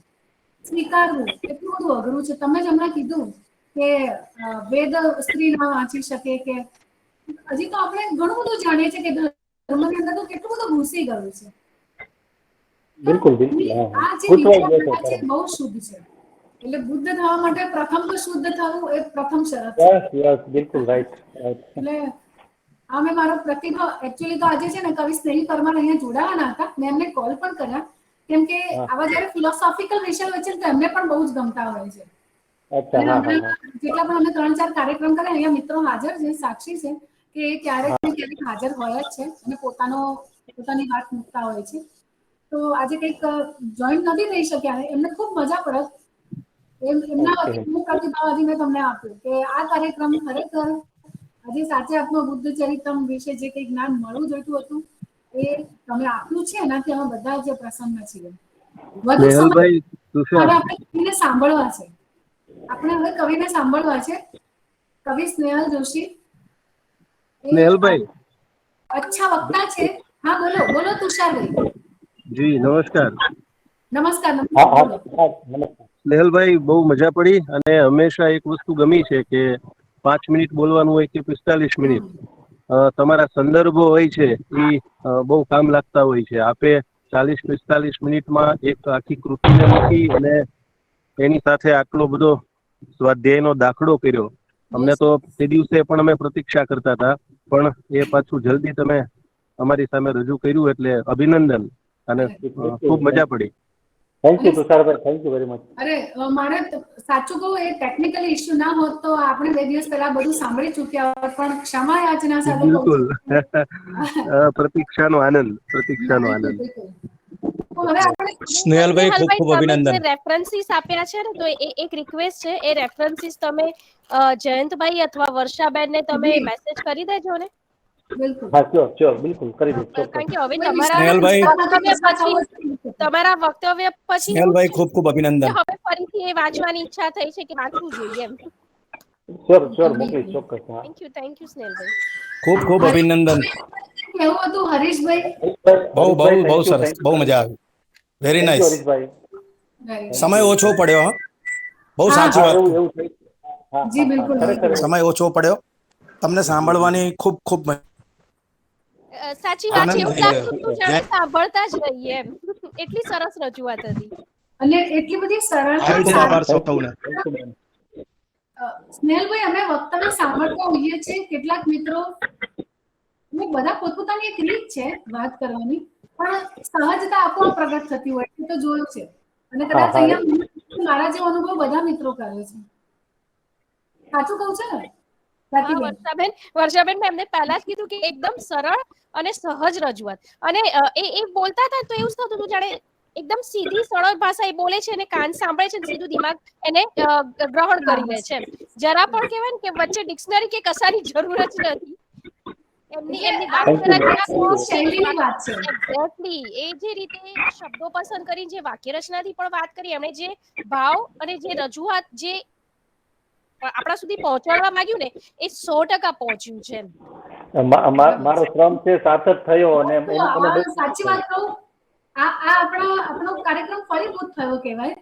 સ્વીકારવું એટલું બધું અઘરું છે. તમે જ હમણાં કીધું કે વેદ સ્ત્રી ના વાંચી શકે કે હજી તો આપણે ઘણું બધું જાણીએ છીએ કે ધર્મની અંદર તો કેટલું બધું ઘૂસી ગયું છે. બિલકુલ બિલકુલ પણ હા હા આ જે ગૂંચવાઈ ગયો વિચારધારા છે છે બહુ શુદ્ધ છે. એટલે બુદ્ધ થવા માટે પ્રથમ તો શુદ્ધ થવું એ પ્રથમ શરત છે. યસ યસ બિલકુલ રાઈટ રાઈટ એટલે આ મેં મારો પ્રતિભાવ એકચ્યુઅલી તો આજે છે ને કવિ સ્નેહી પરમાર અહીંયા જોડાવાના હતા મેં એમને કોલ પણ કર્યા કેમ કે હા આવા જયારે ફિલોસોફિકલ વિષય હોય છે તો એમને પણ બહુ જ ગમતા હોય છે. અચ્છા અને હા હા હા હમણાં જેટલા પણ અમે 3-4 કાર્યક્રમ કર્યા અહીંયા મિત્રો હાજર છે સાક્ષી છે કે એ ક્યારેક ને ક્યારેક હાજર હોય જ છે અને પોતાની વાત મૂકતા હોય છે. તો આજે કંઈક જોઈન નથી થઈ શક્યા એમને ખૂબ મજા પડે એમના ઓકે વતી હું પ્રતિભાવ આજે મેં તમને આપ્યું કે આ કાર્યક્રમ ખરેખર આજે સાચે આપનો બુદ્ધ ચરિત્રમ વિશે જે કંઈ જ્ઞાન મળવું જોઈતું હતું એ તમે આપ્યું છે એનાથી અમે બધા જ પ્રસન્ન છીએ. વધુ સમય સ્નેહલભાઈ તુષાર હવે આપણે કવિને સાંભળવા છે. આપણે હવે કવિને સાંભળવા છે. કવિ સ્નેહલ જોશી એ સ્નેહલભાઈ અચ્છા વક્તા છે. હા બોલો બોલો તુષારભાઈ. જી નમસ્કાર. નમસ્કાર હા નમસ્કાર હા બોલો. હા નમસ્કાર સ્નેહલભાઈ બહુ મજા પડી અને હંમેશા એક વસ્તુ ગમી છે કે 5 મિનિટ બોલવાનું હોય કે 45 મિનિટ તમારા સંદર્ભો હોય છે એ બહુ કામ લાગતા હોય છે. આપે 40-45 મિનિટમાં એક આખી કૃતિને મૂકી અને એની સાથે આટલો બધો સ્વાધ્યાયનો દાખલો કર્યો. અમને તો તે દિવસે પણ અમે પ્રતીક્ષા કરતા હતા પણ એ પાછું જલ્દી તમે અમારી સામે રજૂ કર્યું એટલે અભિનંદન અને ખૂબ મજા પડી. થેન્ક યુ તુષારભાઈ થેન્ક યુ વેરી મચ. અરે મારે સાચું કહું એ ટેકનિકલ ઇશ્યુ ના હોત તો આપણે 2 દિવસ પહેલા બધું સાંભળી ચૂક્યા હોત પણ ક્ષમા યાચના સાથે કહું બિલકુલ છું. પ્રતીક્ષાનો આનંદ પ્રતીક્ષાનો બિલકુલ આનંદ. બિલકુલ. તો હવે આપણે સ્નેહલભાઈ ખૂબ સ્નેહલભાઈ ખૂબ તમે જે અભિનંદન. રેફરન્સીસ આપ્યા છે ને તો એ એક રિક્વેસ્ટ છે એ રેફરન્સીસ તમે જયંતભાઈ અથવા વર્ષાબેનને તમે જી મેસેજ કરી દેજો ને. બિલકુલ હા શ્યોર બિલકુલ કરી દઈશ કારણ ચોક્કસ. કે હવે કોઈ તમારા વિષયના સ્નેહલભાઈ પુસ્તકમાંથી વક્તવ્ય પસાર થવું પછી હોય તો કરી શકો. તમારા વક્તવ્ય પછી એવું સ્નેહલભાઈ થયું ખૂબ ખૂબ અભિનંદન. કે હવે ફરીથી એ વાંચવાની ઈચ્છા થઈ છે કે વાંચવું જોઈએ એમ. શ્યોર મોકલીશ ચોક્કસ હા. Thank you Snehalbhai. ખૂબ ખૂબ અભિનંદન. એવું હતું હરીશભાઈ. બહુ બહુ હરીશભાઈ બહુ થેન્ક યુ સરસ થેન્ક બહુ યુ મજા આવી. Very thank you nice. હરીશભાઈ થેન્ક સમય યુ ઓછો પડ્યો હા. બહુ હા સાચી હા વાત એવું કહું. એવું થઈ હા જી હા હા બિલકુલ ખરેખર બિલકુલ. એવું. સમય ઓછો પડ્યો. તમને સાંભળવાની ખૂબ ખૂબ સાચી વાત છે આનંદ એવું થઈ લાગતું હતું રહ્યો જાણે છે. સાંભળતા જ રહીએ એમ એટલી સરસ રજૂઆત હતી. અને એટલી બધી સરળતા ખૂબ ખૂબ આભાર થેન્ક સૌને. યુ બેન. સ્નેહલભાઈ અમે વક્તવ્ય સાંભળતા હોઈએ છીએ કેટલાક મિત્રો ને બધા પોતપોતાની એક રીત છે વાત કરવાની પણ સહજતા આપોઆપ પ્રગટ થતી હોય એ તો જોયું છે અને હા કદાચ હા અહીંયા મારા જેવો અનુભવ બધા મિત્રો કરે છે. સાચું કહું છે ને હા સ્વાતિબેન? વર્ષાબેન મેં એમને પહેલા જ કીધું કે એકદમ સરળ અને સહજ રજૂઆત અને એ બોલતા હતા તો એવું જ થતું હતું જાણે એકદમ સીધી સરળ ભાષા એ બોલે છે અને કાન સાંભળે છે ને સીધું દિમાગ એને ગ્રહણ કરી લે છે એમ. જરા પણ કહેવાય ને કે વચ્ચે ડિક્શનરી કે કશાની જરૂર જ નથી. એમની વાત Thank you, જરાક ma'am. એવા શૈલીની વાત છે. એક્ઝેક્ટલી એ જે રીતે શબ્દો પસંદ કરી જે વાક્ય રચનાથી પણ વાત કરી એમણે જે ભાવ અને જે રજૂઆત જે આપણા સુધી પહોંચાડવા માંગ્યું ને એ 100% પહોંચ્યું છે એમ. મારો શ્રમ છે સાર્થક થયો અને તો એને મને બહુ સાચી વાત કહું, આ આપણો કાર્યક્રમ ફળીભૂત થયો કહેવાય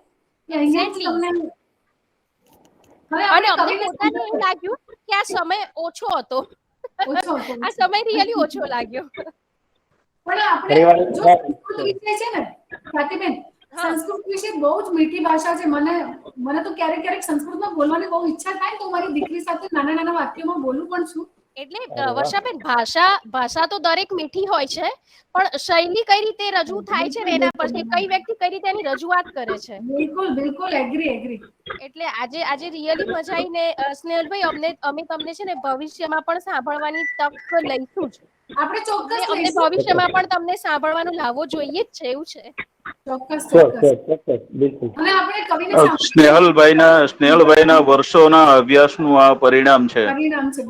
કે અહીંયા જ Exactly. તમને હવે અને આપણે અમને કવિને પોતાને એવું લાગ્યું કે આ સમય ઓછો હતો. ઓછો હતો. આ સમય રિયલી ઓછો લાગ્યો. પણ આપણે પરિવાર જો સંસ્કૃત વિષય છે ને સ્વાતિબેન, હા. સંસ્કૃત વિશે બહુ જ મીઠી ભાષા છે. મને તો ક્યારેક સંસ્કૃતમાં બોલવાની બહુ ઈચ્છા થાય તો મારી દીકરી સાથે નાના વાક્યોમાં બોલું પણ છું. એટલે અરે વાહ. વર્ષાબેન ભાષા તો દરેક મીઠી હોય છે પણ શૈલી કઈ રીતે રજૂ થાય છે ને એના પરથી કઈ વ્યક્તિ કઈ રીતે એની રજૂઆત કરે છે. બિલકુલ એગ્રી. એટલે આજે રિયલી મજા આવીને સ્નેહલભાઈ અમે તમને છે ને ભવિષ્યમાં પણ સાંભળવાની તક લઈશું જ. આપણે ચોક્કસ અમને લઈશું. ભવિષ્યમાં પણ તમને સાંભળવાનો લાવો જોઈએ જ છે એવું છે. ચોક્કસ. ચોક્કસ બિલકુલ. અને આપણે કવિને સ્નેહલભાઈના વર્ષોના અભ્યાસનું આ પરિણામ છે. પરિણામ છે.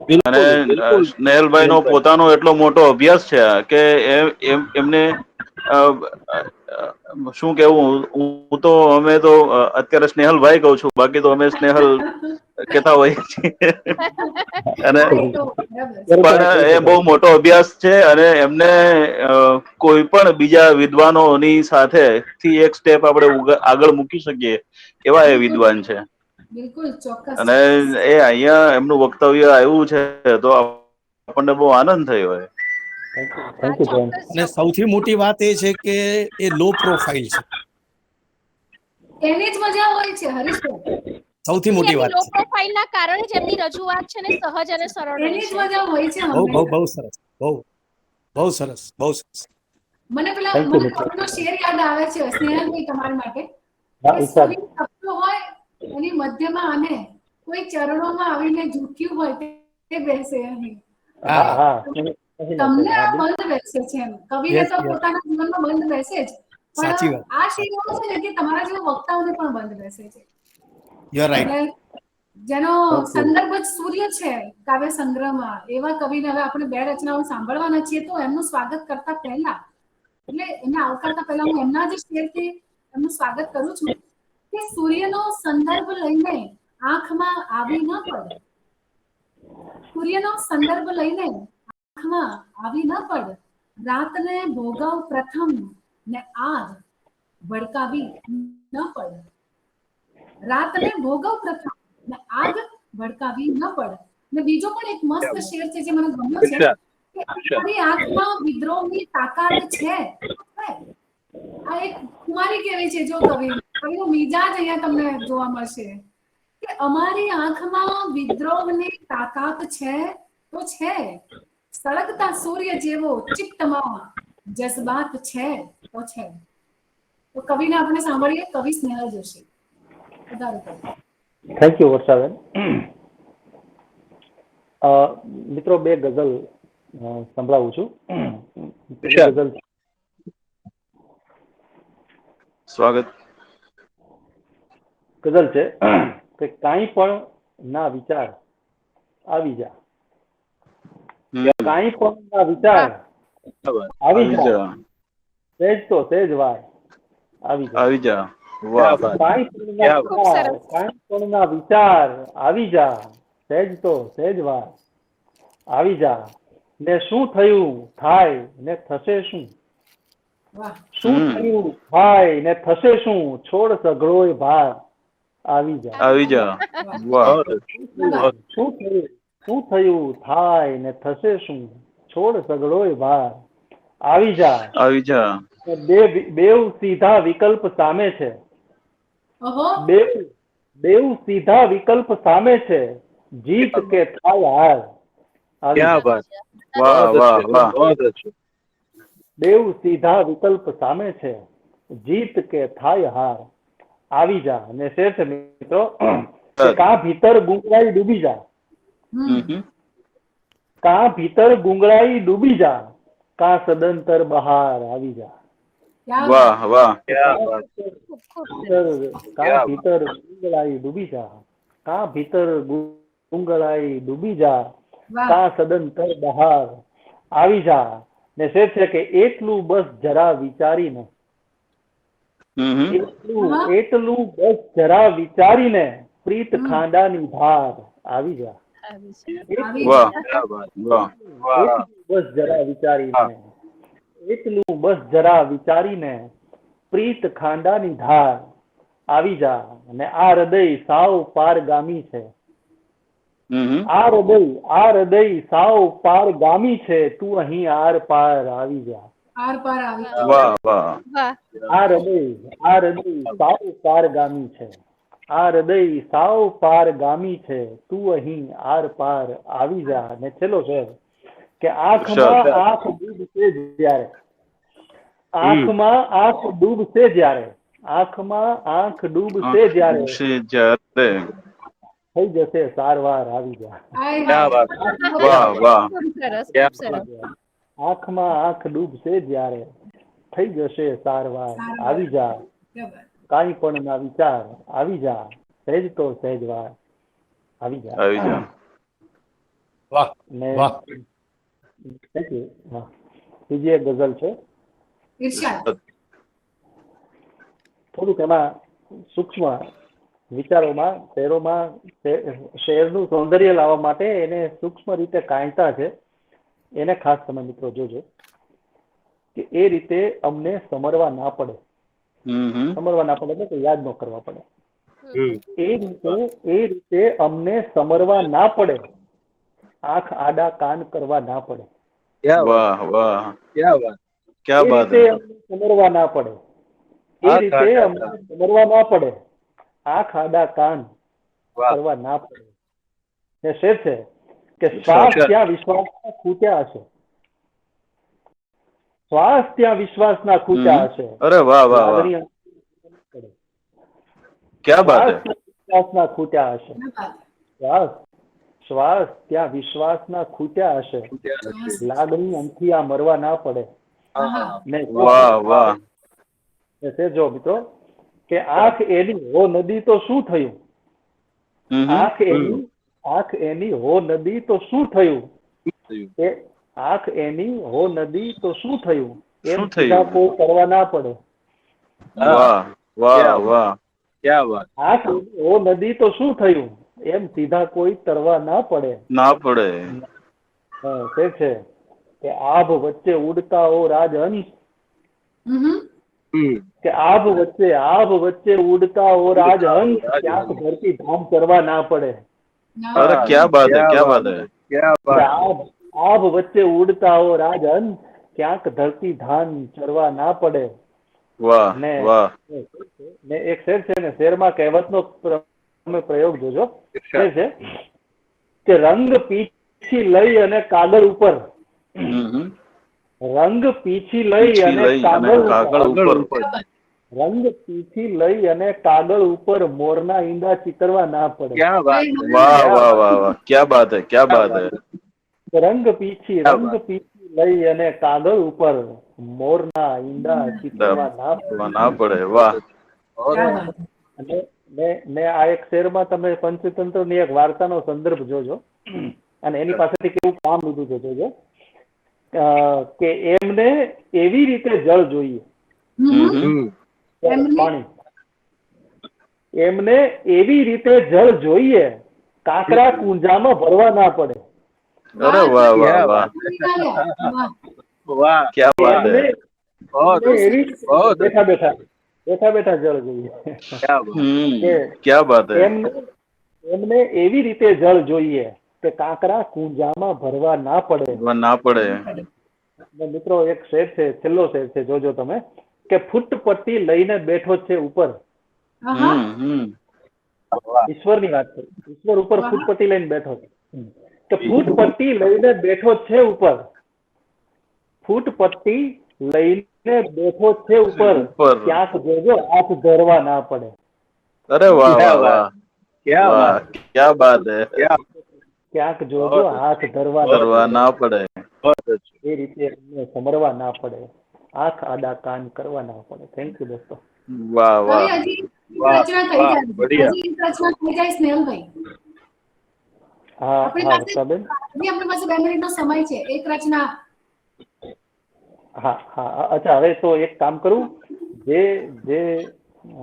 બિલકુલ અને બિલકુલ સ્નેહલભાઈનો પોતાનો એટલો મોટો અભ્યાસ છે કે એમને શું કેવું, હું તો અમે તો અત્યારે સ્નેહલભાઈ કહું છું, બાકી તો અમે સ્નેહલ કહેતા હોઈએ છીએ. અને હા, એ તો બરાબર છે. પણ એ બહુ મોટો અભ્યાસ છે અને એમને કોઈ પણ બીજા વિદ્વાનોની સાથે થી એક સ્ટેપ આપણે આગળ મૂકી શકીએ એવા એ વિદ્વાન છે. બિલકુલ ચોક્કસ. અને એ અહીંયા એમનું વક્તવ્ય આવ્યું છે તો આપણને બહુ આનંદ થયો હોય. થેન્ક યુ બેન. અને સૌથી મોટી વાત એ છે કે એ લો પ્રોફાઇલ છે. એની જ મજા હોય છે હરીશભાઈ. સૌથી મોટી એમની વાત લો છે. પ્રોફાઇલના કારણે જ એમની રજૂઆત છે ને સહજ અને સરળ રહી એની જ છે. મજા હોય છે બહુ હંમેશા. સરસ. બહુ સરસ. મને Thank you, મને મિત્ર. કવિનો શેર યાદ આવે છે સ્નેહલભાઈ તમારા માટે હા, કે ઈચ્છા. સૂર્ય તપતો હોય એની મધ્યમાં અને કોઈ ચરણોમાં આવીને ઝૂક્યું હોય તે બેસે અહીં. હા. તમને આ બંધ બેસે છે એમ. કવિને યસ તો યસ પોતાના જીવનમાં બંધ બેસે જ, સાચી પણ વાત. આ શેર એવો છે ને કે તમારા જેવા વક્તાઓને પણ બંધ બેસે છે. You are right. એટલે જેનો Thank you. સંદર્ભ જ સૂર્ય છે કાવ્ય સંગ્રહમાં, એવા કવિને હવે આપણે બે રચનાઓ સાંભળવાના છીએ. તો એમનું સ્વાગત કરતા પહેલા, એટલે એમને આવકારતા પહેલા હું એમના જ શેરથી એમનું સ્વાગત કરું છું કે સૂર્યનો સંદર્ભ લઈને આંખમાં આવી ન પડ. સૂર્યનો સંદર્ભ લઈને આંખમાં આવી ન પડ. રાતને ભોગવ પ્રથમ ને આગ ભડકાવી ન પડ. રાતને ભોગવ પ્રથમ ને આગ ભડકાવી ન પડ. ને બીજો પણ એક મસ્ત શેર છે જે મને ગમ્યો છે કે તારી આંખમાં વિદ્રોહની તાકાત છે. આ એક કુમારી કેવી છે, જો કવિનો મિજાજ અહીંયા તમને જોવા મળશે કે અમારી આંખમાં વિદ્રોહની તાકાત છે તો છે. સળગતા સૂર્ય જેવો ચિત્તમાં જજ્બાત છે તો છે. તો કવિને આપણે સાંભળીએ, કવિ સ્નેહલ જોશી. વધારે કવિ. થેન્ક યુ વર્ષાબેન. મિત્રો બે ગઝલ સંભળાવું છું. ગઝલ સ્વાગત. છે કે કાંઈ પણ ના વિચાર આવી જા. કાંઈ પણ ના વિચાર આવી જા. સહેજ તો સહેજ વાર આવી જા. કાંઈ પણ ના વિચાર આવી જા. સહેજ તો સહેજ વાર આવી જા. ને શું થયું થાય ને થશે શું? શું થયું થાય ને થશે શું? છોડ સઘળોય ભાર આવી જા. શું થયું થાય ને થશે શું? છોડ સઘળોય ભાર આવી જા. બેવ સીધા વિકલ્પ સામે છે. બેવ સીધા વિકલ્પ સામે છે. જીત કે થાય હાર બેવ સીધા વિકલ્પ સામે છે. જીત કે થાય હાર આવી જા. અને શેર છે મિત્રો કે કાં ભીતર ગુંગળાઈ ડૂબી જા. કાં ભીતર ગુંગળાઈ ડૂબી જા. કાં સદંતર બહાર આવી જા. કાં ભીતર ગુંગળાઈ ડૂબી જા. કાં ભીતર ગુંગળાઈ ડૂબી જા. વાહ કા સદંતર બહાર આવી જા. ને શેર છે કે એટલું બસ જરા વિચારીને, એટલું બસ જરા વિચારીને પ્રીત ખાંડાની ધાર આવી જા. વાહ વાહ એટલું બસ જરા વિચારીને, એટલું બસ જરા વિચારીને પ્રીત ખાંડાની ધાર આવી જા. અને આ હૃદય સાવ પારગામી છે, આ હૃદય સાવ પારગામી છે, તું અહીં આર પાર આવી જા. આર પાર આવી વાહ વાહ વાહ આ હૃદય સાવ પારગામી છે, આ હૃદય સાવ પારગામી છે, તું અહીં આર પાર આવી જા. અને છેલ્લો છે કે આંખમાં આંખ ડૂબશે જ્યારે, આંખમાં આંખ ડૂબશે જ્યારે, આંખમાં આંખ ડૂબશે જ્યારે જ્યારે થઈ જશે સારવાર આવી જા. હાય ક્યા હાય વાત વાહ વાહ ખૂબ સરસ ખૂબ સરસ આંખમાં આંખ ડૂબશે જ્યારે થઈ જશે સારવાર આવી જા. કાંઈ પણ ના વિચાર આવી જા, સહેજ તો સહેજ વાર આવી જા. આવી જા. વાહ ને વાહ thank you. હા. બીજી એક ગઝલ છે, ઈર્ષાદ થોડુંક એમાં સૂક્ષ્મ વિચારોમાં શેરનું સૌંદર્ય લાવવા માટે એને સૂક્ષ્મ રીતે કાઢતા છે. એને ખાસ તમે મિત્રો જોજો કે એ રીતે અમને સમરવા ના પડે, સમરવા ના પડે એટલે કે યાદ ન કરવા પડે. એ રીતે અમને સમરવા ના પડે, આંખ આડા કાન કરવા ના પડે. વાહ વાહ ક્યા એ બાત રીતે હૈ. અમને સમરવા ના પડે, એ રીતે અમને સમરવા ના પડે, આંખ આડા કાન કરવા ના પડે. ને શેર છે કે શ્વાસ ત્યાં વિશ્વાસના ખૂટ્યા હશે, શ્વાસ ત્યાં વિશ્વાસના ખૂટ્યા હશે, અરે વાહ વાહ વાહ લાગણી ક્યા બાત શ્વાસ હૈ. વિશ્વાસના ખૂટ્યા હશે, શ્વાસ ત્યાં વિશ્વાસના ખૂટ્યા હશે, લાગણી અંથિયા મરવા ના પડે. ને વાહ વાહ જો મિત્રો કે આંખ એની હો નદી તો શું થયું, આંખ એની હો નદી તો શું થયું, એ આંખ એની હો નદી તો શું થયું, એમ શું સીધા થયું? કોઈ કરવા ના પડે. વાહ વાહ વાહ આંખ એની હો નદી તો શું થયું, એમ સીધા કોઈ તરવા ના પડે. ના પડે. તે છે કે આભ વચ્ચે ઉડતા હો રાજહંસ, કે આભ વચ્ચે ઉડતા હો રાજહંસ, ક્યાંક ધરતી ધામ કરવા ના પડે. અરે ક્યા બાત હૈ ક્યા બાત હૈ. આભ વચ્ચે ઉડતા હો રાજહંસ, ક્યાંક ધરતી ધાન ચરવા ના પડે. વાહ વાહ ને એક શેર છે ને, શેરમાં કહેવતનો તમે પ્રયોગ જોજો. શેર છે કે રંગ પીછી લઈ અને કાગળ ઉપર, રંગ પીછી લઈ અને કાગળ ઉપર, રંગ પીછી લઈ અને કાગળ ઉપર મોરના ઈંડા ચિતરવા ના પડે. વાહ વાહ વાહ વાહ ક્યા બાત હૈ ક્યા બાત હૈ. રંગ પીછી લઈ અને કાગળ ઉપર મોરના ઈંડા ચિતરવા ના પડે. વાહ ને આ એક શેરમાં તમે પંચતંત્ર ની એક વાર્તાનો સંદર્ભ જોજો, અને એની પાસેથી કેવું કામ લીધું છે જોજો. કે એમને એવી રીતે જળ જોઈએ, પાણી, એમને એવી રીતે જળ જોઈએ, કાંકરા કુંજામાં ભરવા ના પડે. અરે વાહ વાહ વાહ ક્યા બાત એમને હૈ. બેઠા બેઠા જળ જોઈએ. ક્યા બાત હૈ. એમને એવી રીતે જળ જોઈએ કે કાંકરા કુંજામાં ભરવા ના પડે. ના પડે. મિત્રો એક શેર છે, છેલ્લો શેર છે, જોજો તમે કે ફૂટપટ્ટી લઈને બેઠો છે ઉપર, ઈશ્વરની વાત છે, ઈશ્વર ઉપર ફૂટપટ્ટી લઈને બેઠો છે, કે ફૂટપટ્ટી લઈને બેઠો છે ઉપર, ફૂટપટ્ટી લઈને બેઠો છે ઉપર, ક્યાંક જોજો હાથ ધરવા ના પડે. અરે વાહ વાહ વાહ વાહ ક્યા બાત હૈ. ક્યાંક જોજો હાથ ધરવા ના પડે. એ રીતે સમરવા ના પડે, આંખ આડા કાન કરવા ના પડે. થેન્ક યુ દોસ્તો. વાહ વાહ હજી રચના થઈ જાય સ્નેહલભાઈ. હા આપણી હા પાસે વર્ષાબેન. હજી આપણી પાસે 2 મિનિટનો સમય છે. એક રચના. હા હા અચ્છા, હવે તો એક કામ કરું, જે જે અ,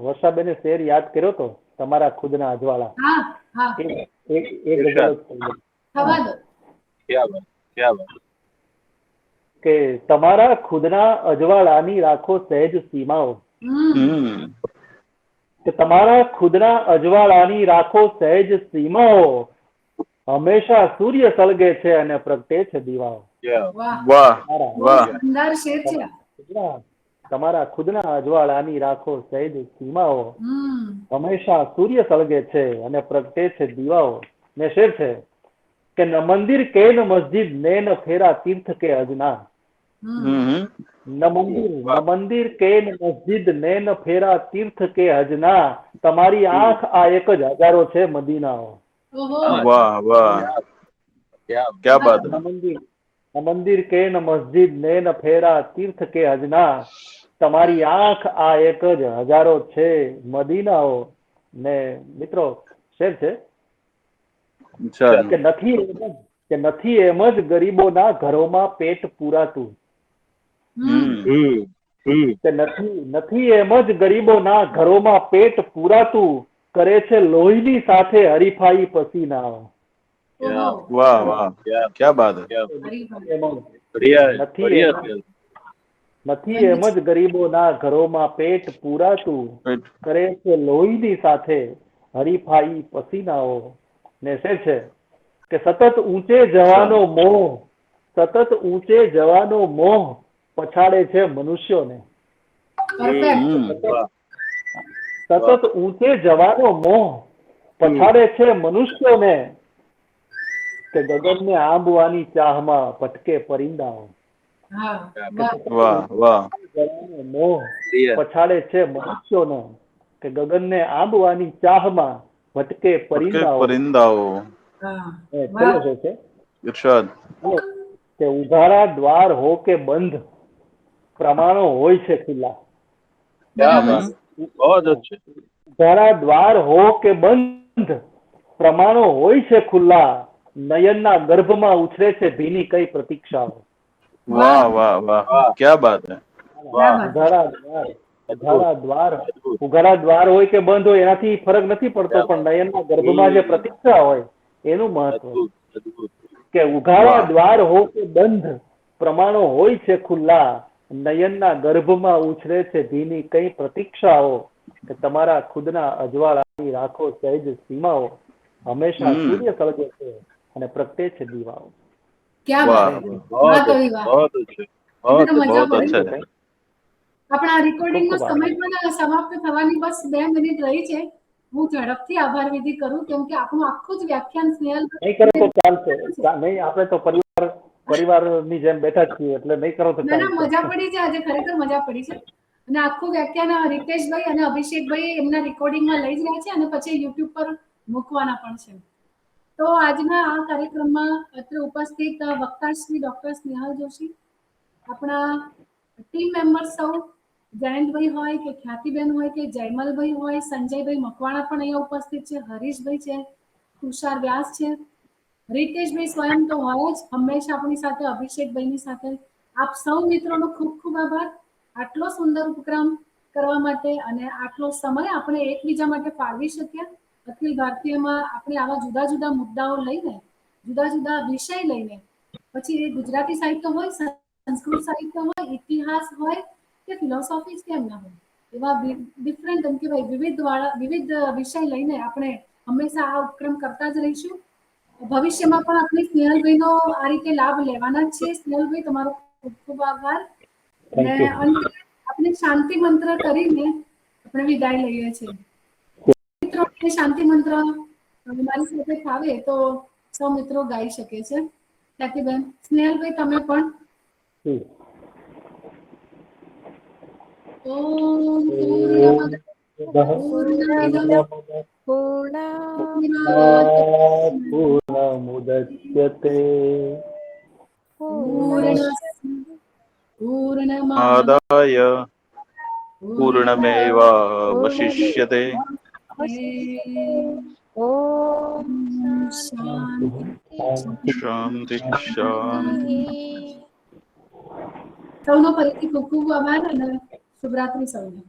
વર્ષાબેને શેર યાદ કર્યો તો તમારા ખુદના અજવાળા, હા હા એ ગઝલ જ કહી દઉં. થવા દો. ક્યાં વાત, ક્યાં વાત. કે તમારા ખુદના અજવાળાની રાખો સહેજ સીમાઓ. હમ. કે તમારા ખુદના અજવાળાની રાખો સહેજ સીમાઓ, હંમેશા સૂર્ય સળગે છે અને પ્રગટે છે દીવાઓ. વાહ, વાહ તમારા બહુ વાહ. શાનદાર શેર છે. તમારા ખુદના અજવાળાની રાખો સહેજ સીમાઓ, હમ હંમેશા સૂર્ય સળગે છે અને પ્રગટે છે દીવાઓ. ને શેર છે કે ન મંદિર કે ન મસ્જિદ ને ન ફેરા તીર્થ કે અજના. હમ. ન મંદિર કે ન મસ્જિદ ને ન ફેરા તીર્થ કે અજના, તમારી આંખ આ એક જ હજારો છે મદીનાઓ. ઓહો, વાહ વાહ, ક્યાં બાત ન મંદિર કે ન મસ્જિદ ને ન ફેરા તીર્થ કે અજના, તમારી આંખ આ એક જ હજારો છે મદીનાઓ. ને મિત્રો શેર છે ચાલો. કે નથી એમ જ ગરીબોના ઘરોમાં પેટ પૂરાતું. હમ. કે નથી એમ જ ગરીબોના ઘરોમાં પેટ પૂરાતું, કરે છે લોહીની સાથે હરીફાઈ પસીનાઓ. ઓહો, વાહ વાહ, ક્યાં બાત હે. નથી એમ જ ગરીબોના ઘરોમાં પેટ પૂરાતું, કરે છે લોહીની સાથે હરીફાઈ પસીનાઓ. ને શેર છે કે સતત ઊંચે જવાનો મોહ, સતત ઊંચે જવાનો મોહ પછાડે છે મનુષ્યોને. પરફેક્ટ. સતત ઊંચે જવાનો મોહ પછાડે છે મનુષ્યોને, કે ગગનને આંબવાની ચાહમાં ભટકે પરિંદાઓ. હા, વાહ વાહ. જવાનો મોહ પછાડે છે મનુષ્યોને, કે ગગનને આંબવાની ચાહમાં ભટકે પરિંદાઓ. પરિંદાઓ. હા, છેલ્લો શેર છે ઇરશાદ. કે ઉઘાડા દ્વાર હો કે બંધ, પ્રમાણો હોય છે ખુલ્લા. ઉઘાડા દ્વાર હો કે બંધ, પ્રમાણો હોય છે ખુલ્લા, નયનના ગર્ભમાં ઉછરે છે ભીની કઈ પ્રતીક્ષાઓ. વાહ વાહ વાહ, ક્યાં બાત હે. ઉઘાડા દ્વાર હોય કે બંધ હોય એનાથી ફરક નથી પડતો, પણ નયનના ગર્ભમાં જે પ્રતીક્ષા હોય એનું મહત્વ. કે ઉઘાડા દ્વાર હો કે બંધ, પ્રમાણો હોય છે ખુલ્લા, નયનના ગર્ભમાં ઉછરે છે ભીની કઈ પ્રતીક્ષાઓ, કે તમારા ખુદના અજવાળાની રાખો સહેજ સીમાઓ, હંમેશા સૂર્ય સળગે છે અને પ્રગટે છે દીવાઓ. ક્યાં વાહ બાત હે. વાહ કવિ વાહ. बहुत મજા बहुत પડી. अच्छा है. આપણા રેકોર્ડિંગ નો ખૂબ સમય પણ સમાપ્ત થવાની બસ 2 મિનિટ રહી છે. હું ઝડપથી આભાર વિધિ કરું, કેમ કે આપણું આખું જ વ્યાખ્યાન સ્નેહલ નહીં કરો તો ચાલશે. નહીં, આપણે તો પરિવારની જેમ બેઠા જ છીએ, એટલે નહીં કરો તો ના ના, મજા ચાલશે. પડી છે. આજે ખરેખર મજા પડી છે. અને આખું વ્યાખ્યાન રીતેશભાઈ અને અભિષેકભાઈ એમના રેકોર્ડિંગમાં લઈ જ રહ્યા છે અને પછી યુટ્યુબ પર મૂકવાના પણ છે. તો આજના આ કાર્યક્રમમાં અત્રે ઉપસ્થિત વક્તા શ્રી ડોક્ટર સ્નેહલ જોશી, આપણા ટીમ મેમ્બર્સ સૌ, જયંતભાઈ હોય કે ખ્યાતિબેન હોય કે જયમલભાઈ હોય, સંજયભાઈ મકવાણા પણ અહીંયા ઉપસ્થિત છે, હરીશભાઈ છે, તુષાર વ્યાસ છે, રીતેશભાઈ સ્વયં તો હોય જ હંમેશા આપણી સાથે, અભિષેકભાઈની સાથે. આપ સૌ મિત્રોનો ખૂબ ખૂબ આભાર આટલો સુંદર ઉપક્રમ કરવા માટે અને આટલો સમય આપણે એકબીજા માટે ફાળવી શક્યા. અખિલ ભારતીયમાં આપણે આવા જુદા જુદા મુદ્દાઓ લઈને, જુદા જુદા વિષય લઈને, પછી એ ગુજરાતી સાહિત્ય હોય, સંસ્કૃત સાહિત્ય હોય, ઇતિહાસ હોય કે ફિલોસોફી કેમ ના હોય, એવા ડિફરન્ટ એમ કહેવાય વિવિધ વિષય લઈને આપણે હંમેશા આ ઉપક્રમ કરતા જ રહીશું. ભવિષ્યમાં પણ આપણે સ્નેહલભાઈનો આ રીતે લાભ લેવાના જ છે. સ્નેહલભાઈ, તમારો ખૂબ ખૂબ આભાર. અને થેન્ક યુ. અંતે આપણે શાંતિ મંત્ર કરીને આપણે વિદાય લઈએ છીએ. મિત્રો, શાંતિ મંત્ર મારી સાથે ફાવે તો સૌ મિત્રો ગાઈ શકે છે. ખ્યાતિબેન, સ્નેહલભાઈ તમે પણ. ઓમ પૂર્ણમદ પૂર્ણમિદં પૂર્ણાત પૂર્ણમુદચ્યતે પૂર્ણસ્ય પૂર્ણમાદાય आदाय પૂર્ણમેવાવશિષ્યતે. पूर्णमेवावशिष्यते. ઓમ શાંતિ શાંતિ શાંતિ. સૌનો ફરીથી ખૂબ ખૂબ આભાર અને શુભરાત્રી સૌને.